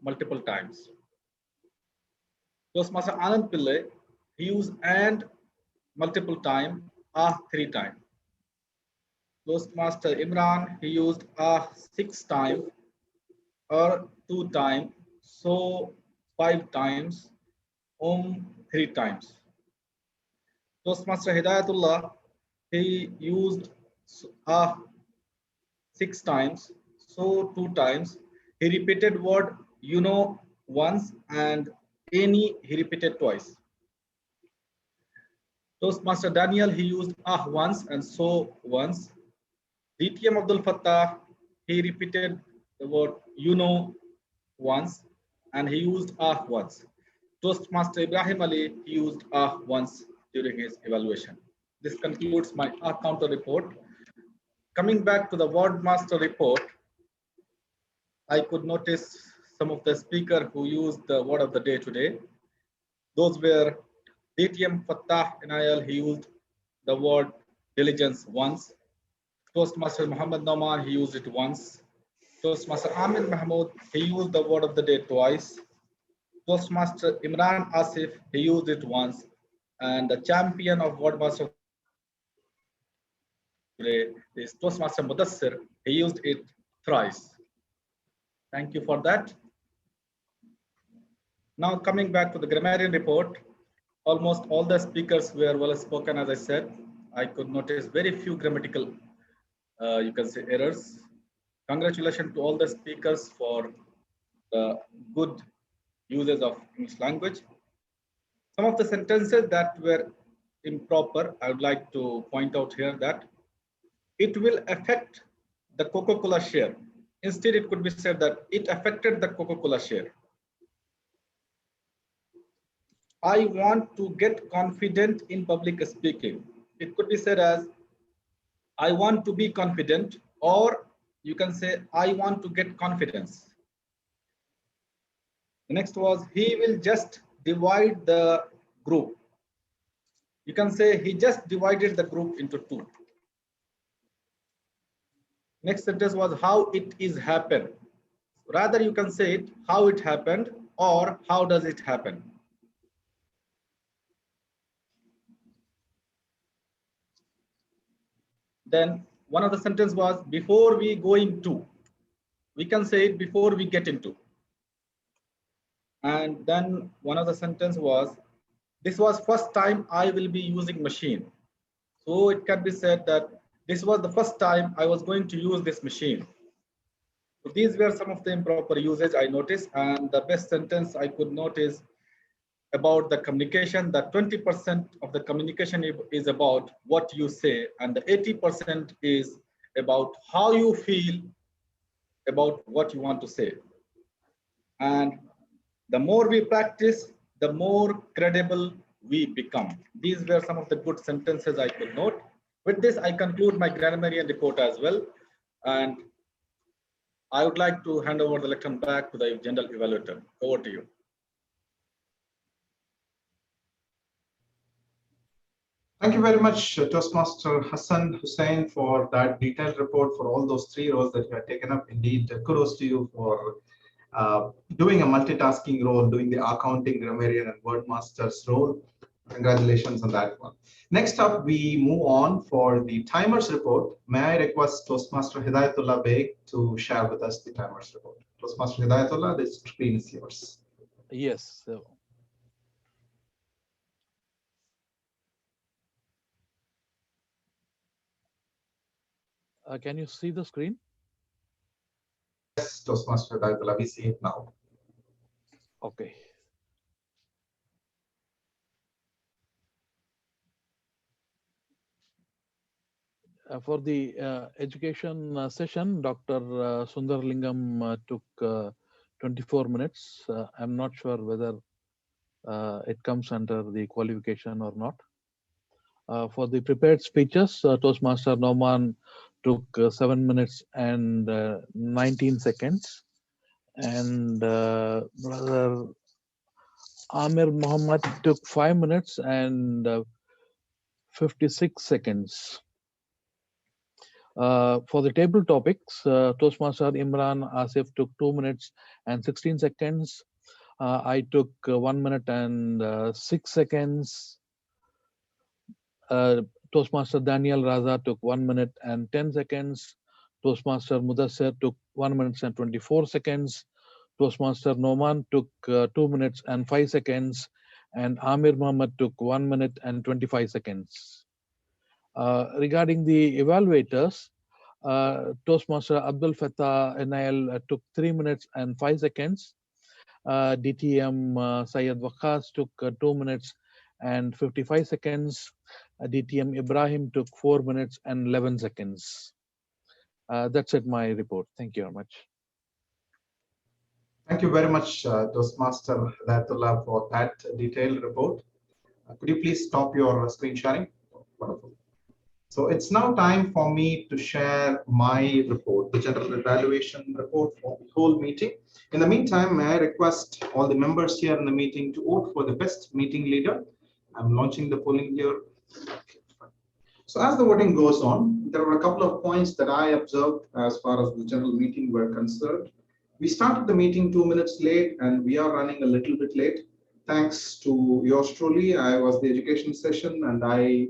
multiple times. Toastmaster Anand Pillai, he used and multiple time, 3 times. Toastmaster Imran, he used 6 times or 2 times, so 5 times, 3 times. Toastmaster Hidayatullah, he used 6 times, so 2 times. He repeated word once and any he repeated twice. Toastmaster Daniel, he used once and so once. DTM Abdul Fattah, he repeated the word once and he used once. Toastmaster Ibrahim Ali, he used once during his evaluation. This concludes my counter report. Coming back to the word master report, I could notice some of the speakers who used the word of the day today. Those were DTM Fattah Inayal, he used the word diligence once. Toastmaster Muhammad Nauman, he used it once. Toastmaster Amin Mahmood, he used the word of the day twice. Toastmaster Imran Asif, he used it once. And the champion of wordmaster today is Toastmaster Mudassir, he used it thrice. Thank you for that. Now coming back to the grammarian report, almost all the speakers were well spoken, as I said. I could notice very few grammatical, you can say, errors. Congratulations to all the speakers for the good uses of English language. Some of the sentences that were improper, I would like to point out here that it will affect the Coca-Cola share. Instead, it could be said that it affected the Coca-Cola share. I want to get confident in public speaking. It could be said as, I want to be confident, or you can say, I want to get confidence. The next was, he will just divide the group. You can say, he just divided the group into 2. Next sentence was, how it is happened. Rather, you can say it, how it happened, or how does it happen. Then one of the sentence was, before we go into. We can say it, before we get into. And then one of the sentence was, this was first time I will be using machine. So it can be said that this was the first time I was going to use this machine. So these were some of the improper usage I noticed, and the best sentence I could notice about the communication, that 20% of the communication is about what you say, and the 80% is about how you feel about what you want to say. And the more we practice, the more credible we become. These were some of the good sentences I could note. With this, I conclude my grammarian report as well. And I would like to hand over the lectern back to the general evaluator. Over to you. Thank you very much, Toastmaster Hassan Hussain, for that detailed report for all those 3 roles that you have taken up. Indeed, kudos to you for doing a multitasking role, doing the accounting, grammarian, and wordmaster's role. Congratulations on that one. Next up, we move on for the timers report. May I request Toastmaster Hidayatullah Beg to share with us the timers report? Toastmaster Hidayatullah, the screen is yours. Yes. Can you see the screen? Yes, Toastmaster Hidayatullah, we see it now. Okay. For the education session, Dr. Sundar Lingam took 24 minutes. I'm not sure whether it comes under the qualification or not. For the prepared speeches, Toastmaster Noman took 7 minutes and 19 seconds. And Brother Amir Muhammad took 5 minutes and 56 seconds. For the table topics, Toastmaster Imran Asif took 2 minutes and 16 seconds. I took 1 minute and 6 seconds. Toastmaster Daniel Raza took 1 minute and 10 seconds. Toastmaster Mudassir took 1 minute and 24 seconds. Toastmaster Noman took 2 minutes and 5 seconds. And Amir Muhammad took 1 minute and 25 seconds. Regarding the evaluators, Toastmaster Abdul Fattah NIL took 3 minutes and 5 seconds. DTM Syed Waqas took 2 minutes and 55 seconds. DTM Ibrahim took 4 minutes and 11 seconds. That's it, my report. Thank you very much. Thank you very much, Toastmaster Hidayatullah, for that detailed report. Could you please stop your screen sharing? Wonderful. So it's now time for me to share my report, the general evaluation report for the whole meeting. In the meantime, may I request all the members here in the meeting to vote for the best meeting leader. I'm launching the polling here. So as the voting goes on, there were a couple of points that I observed as far as the general meeting were concerned. We started the meeting 2 minutes late and we are running a little bit late. Thanks to yours truly, I was the education session and I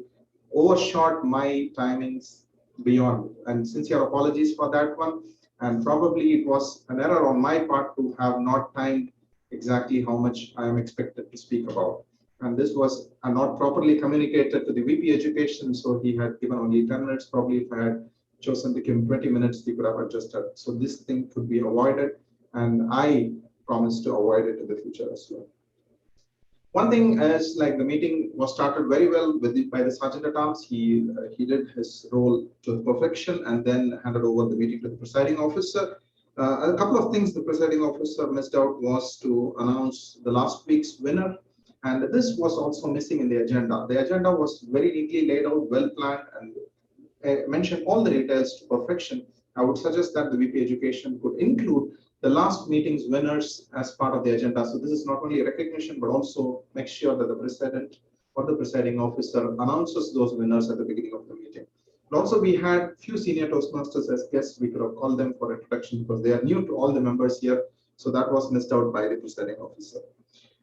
overshot my timings beyond, and sincere apologies for that one. And probably it was an error on my part to have not timed exactly how much I am expected to speak about. And this was not properly communicated to the VP Education, so he had given only 10 minutes. Probably if I had chosen to give him 20 minutes, he could have adjusted. So this thing could be avoided, and I promise to avoid it in the future as well. One thing is, like, the meeting was started very well by the Sergeant at Arms. He did his role to perfection and then handed over the meeting to the presiding officer. A couple of things the presiding officer missed out was to announce the last week's winner. And this was also missing in the agenda. The agenda was very neatly laid out, well planned, and mentioned all the details to perfection. I would suggest that the VP Education could include the last meeting's winners as part of the agenda. So this is not only a recognition, but also make sure that the president or the presiding officer announces those winners at the beginning of the meeting. And also, we had few senior Toastmasters as guests. We could have called them for introduction because they are new to all the members here. So that was missed out by the presiding officer.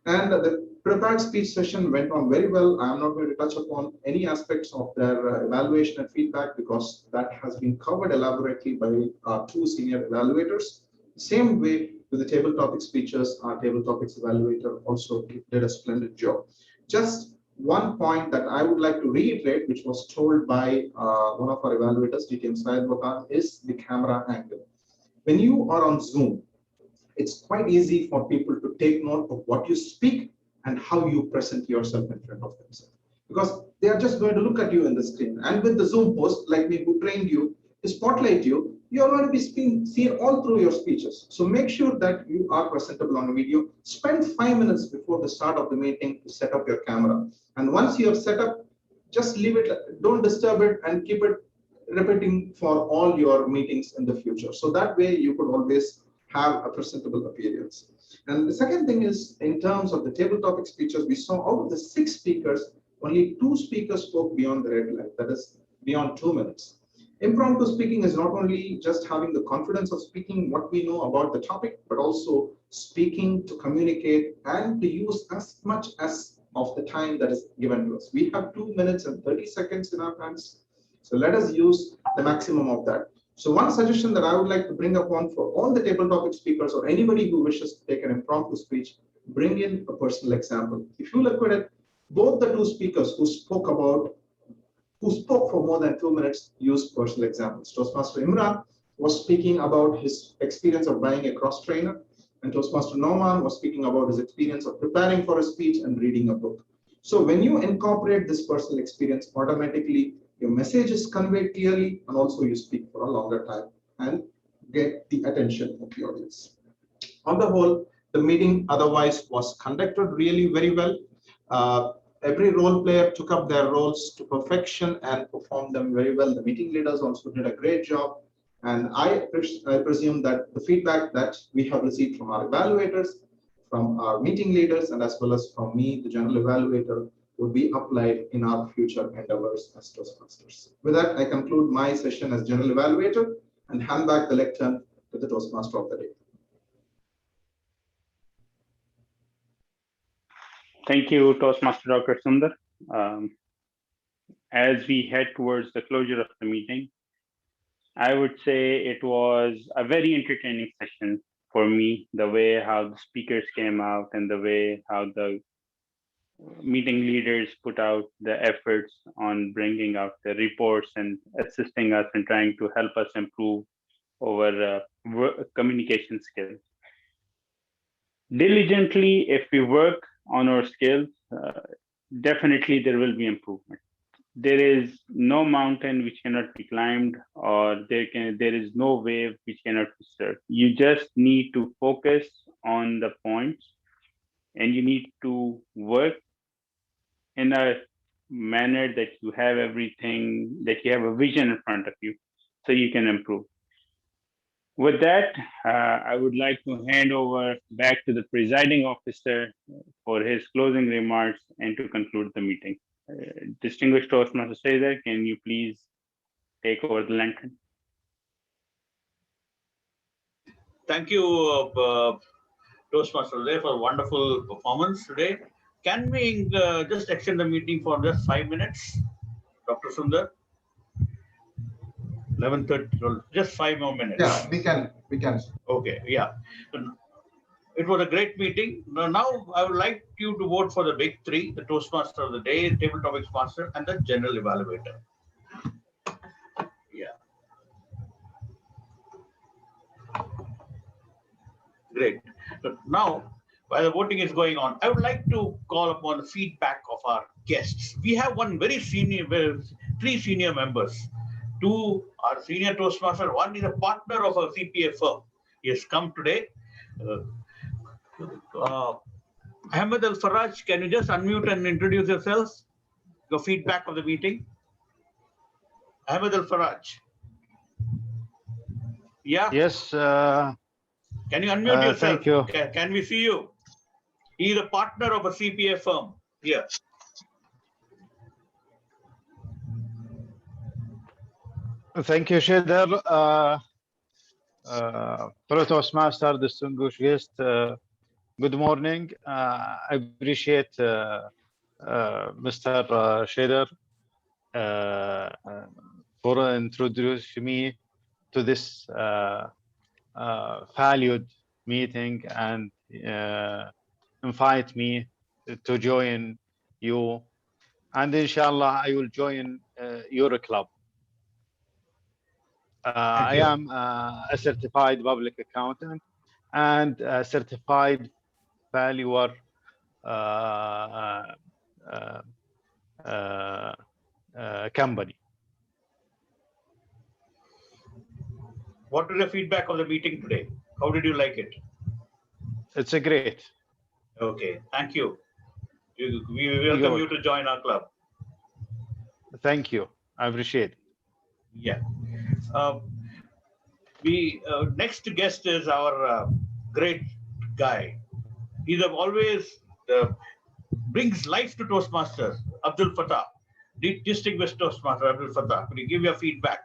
And the prepared speech session went on very well. I'm not going to touch upon any aspects of their evaluation and feedback because that has been covered elaborately by our 2 senior evaluators. Same way with the table topic speeches, our table topics evaluator also did a splendid job. Just one point that I would like to reiterate, which was told by one of our evaluators, DTM Syed Waqas, is the camera angle. When you are on Zoom, it's quite easy for people to take note of what you speak and how you present yourself in front of themselves, because they are just going to look at you in the screen. And with the Zoom host like me, who trained you to spotlight you, you're going to be seen all through your speeches. So make sure that you are presentable on a video. Spend 5 minutes before the start of the meeting to set up your camera. And once you have set up, just leave it, don't disturb it, and keep it repeating for all your meetings in the future. So that way you could always have a presentable appearance. And the second thing is, in terms of the table topic speeches, we saw out of the 6 speakers, only 2 speakers spoke beyond the red line, that is beyond 2 minutes. Impromptu speaking is not only just having the confidence of speaking what we know about the topic, but also speaking to communicate and to use as much as of the time that is given to us. We have 2 minutes and 30 seconds in our hands. So let us use the maximum of that. So one suggestion that I would like to bring upon for all the table topic speakers or anybody who wishes to take an impromptu speech, bring in a personal example. If you look at it, both the 2 speakers who spoke for more than 2 minutes used personal examples. Toastmaster Imran was speaking about his experience of buying a cross trainer, and Toastmaster Norman was speaking about his experience of preparing for a speech and reading a book. So when you incorporate this personal experience, automatically your message is conveyed clearly, and also you speak for a longer time and get the attention of the audience. On the whole, the meeting otherwise was conducted really very well. Every role player took up their roles to perfection and performed them very well. The meeting leaders also did a great job. And I presume that the feedback that we have received from our evaluators, from our meeting leaders, and as well as from me, the general evaluator, would be applied in our future endeavors as Toastmasters. With that, I conclude my session as general evaluator and hand back the lectern to the Toastmaster of the day. Thank you, Toastmaster Dr. Sundar. As we head towards the closure of the meeting, I would say it was a very entertaining session for me, the way how the speakers came out and the way how the meeting leaders put out the efforts on bringing out the reports and assisting us and trying to help us improve our communication skills. Diligently, if we work on our skills, definitely there will be improvement. There is no mountain which cannot be climbed, or there is no wave which cannot be surfed. You just need to focus on the points, and you need to work in a manner that you have everything, that you have a vision in front of you, so you can improve. With that, I would like to hand over back to the presiding officer for his closing remarks and to conclude the meeting. Distinguished Toastmaster Cesar, can you please take over the lantern? Thank you, Toastmaster Uday, for a wonderful performance today. Can we just extend the meeting for just 5 minutes, Dr. Sundar? 11:30, just 5 more minutes. Yeah, we can. Okay, yeah. It was a great meeting. Now I would like you to vote for the big 3, the Toastmaster of the day, Table Topics Master, and the General Evaluator. Yeah. Great. So now, while the voting is going on, I would like to call upon the feedback of our guests. We have 3 senior members. 2 are senior Toastmaster, 1 is a partner of a CPA firm. He has come today. Ahmed Al Faraj, can you just unmute and introduce yourself? Your feedback of the meeting. Ahmed Al Faraj. Yeah. Yes. Can you unmute yourself? Thank you. Can we see you? He is a partner of a CPA firm. Here. Thank you, Shader. Fellow Toastmaster, distinguished guest, good morning. I appreciate Mr. Shader for introducing me to this valued meeting and invite me to join you. And inshallah, I will join your club. I am a certified public accountant and a certified valuer company. What is the feedback of the meeting today? How did you like it? It's a great. Okay, thank you. We welcome you to join our club. Thank you. I appreciate it. Yeah. We next guest is our great guy. He's always brings life to Toastmasters. Abdul Fattah, distinguished Toastmaster Abdul Fattah. Could you give your feedback?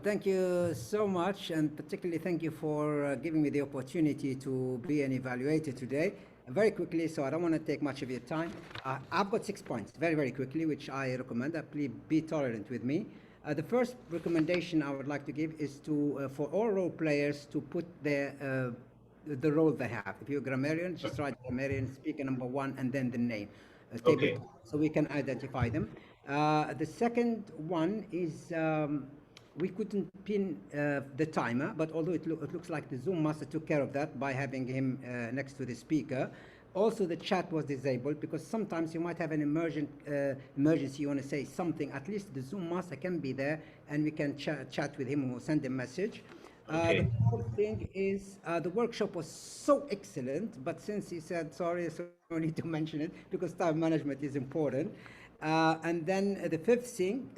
Thank you so much, and particularly thank you for giving me the opportunity to be an evaluator today. Very quickly, so I don't want to take much of your time. I've got 6 points, very, very quickly, which I recommend. Please be tolerant with me. The first recommendation I would like to give is to for all role players to put the role they have. If you're a grammarian, just write grammarian, speaker number 1, and then the name. Okay. So we can identify them. The second one is we couldn't pin the timer, but although it looks like the Zoom master took care of that by having him next to the speaker. Also, the chat was disabled because sometimes you might have an emergency, you want to say something. At least the Zoom master can be there and we can chat with him or send a message. Okay. The fourth thing is the workshop was so excellent, but since he said sorry, so I don't need to mention it because time management is important. And then the fifth thing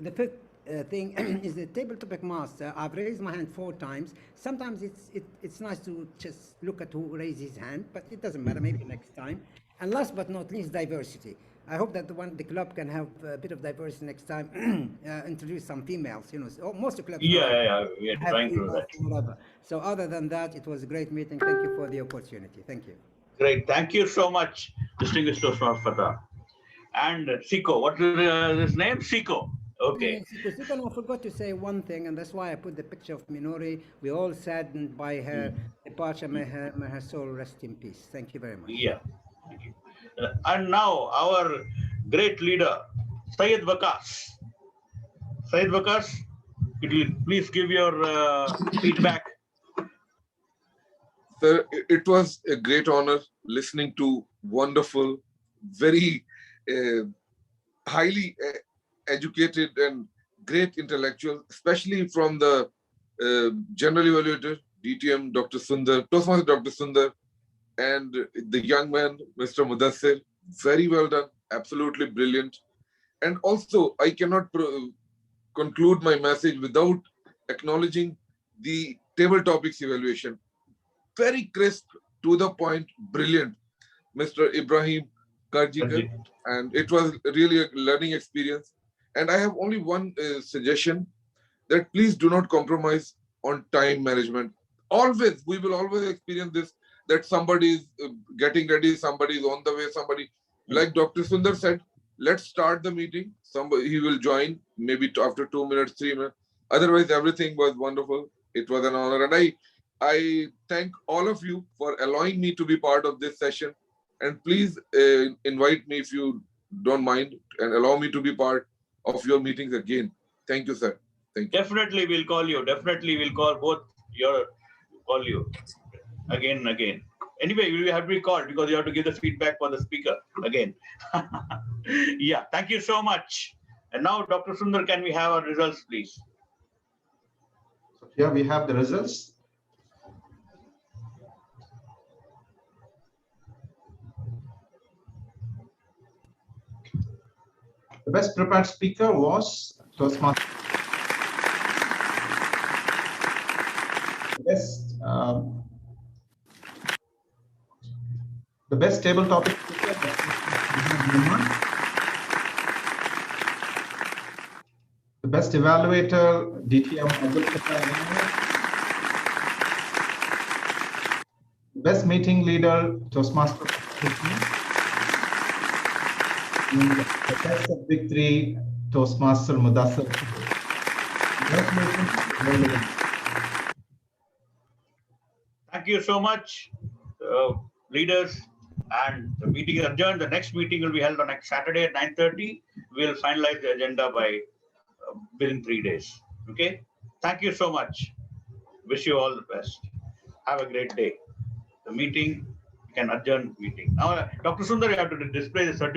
is the table topic master. I've raised my hand 4 times. Sometimes it's nice to just look at who raised his hand, but it doesn't matter, maybe next time. And last but not least, diversity. I hope that the club can have a bit of diversity next time. Introduce some females, most of the clubs We are have trying to do females, that. whatever. So other than that, it was a great meeting. Thank you for the opportunity. Thank you. Great. Thank you so much, distinguished Toastmaster Fattah. And Siko, what is his name? Siko. Okay. Siko, I forgot to say one thing, and that's why I put the picture of Minori. We're all saddened by her departure. May her soul rest in peace. Thank you very much. Yeah. Thank you. And now our great leader, Syed Waqas. Syed Waqas, could you please give your feedback? Sir, it was a great honor listening to wonderful, very highly educated and great intellectual, especially from the general evaluator, DTM, Dr. Sundar, Toastmaster Dr. Sundar, and the young man, Mr. Mudassir. Very well done, absolutely brilliant. And also, I cannot conclude my message without acknowledging the table topics evaluation. Very crisp, to the point, brilliant, Mr. Ibrahim Karjikar. And it was really a learning experience. And I have only one suggestion, that please do not compromise on time management. Always, we will always experience this, that somebody is getting ready, somebody is on the way, somebody, like Dr. Sundar said, let's start the meeting. Somebody, he will join maybe after 2 minutes, 3 minutes. Otherwise, everything was wonderful. It was an honor. And I thank all of you for allowing me to be part of this session. And please invite me if you don't mind and allow me to be part of your meetings again. Thank you, sir. Thank you. Definitely we'll call you. Definitely we'll call call you again and again. Anyway, you have to be called because you have to give the feedback for the speaker again. Yeah, thank you so much. And now, Dr. Sundar, can we have our results, please? So here we have the results. The best prepared speaker was Toastmaster. The best table topic speaker. The best evaluator, DTM Abdul Fattah. Best meeting leader, Toastmaster. The best of victory, Toastmaster Mudassir. Thank you so much, leaders. And the meeting is adjourned. The next meeting will be held on next Saturday at 9:30. We'll finalize the agenda by within 3 days. Okay. Thank you so much. Wish you all the best. Have a great day. The meeting, you can adjourn the meeting. Now, Dr. Sundar, you have to display the certificate.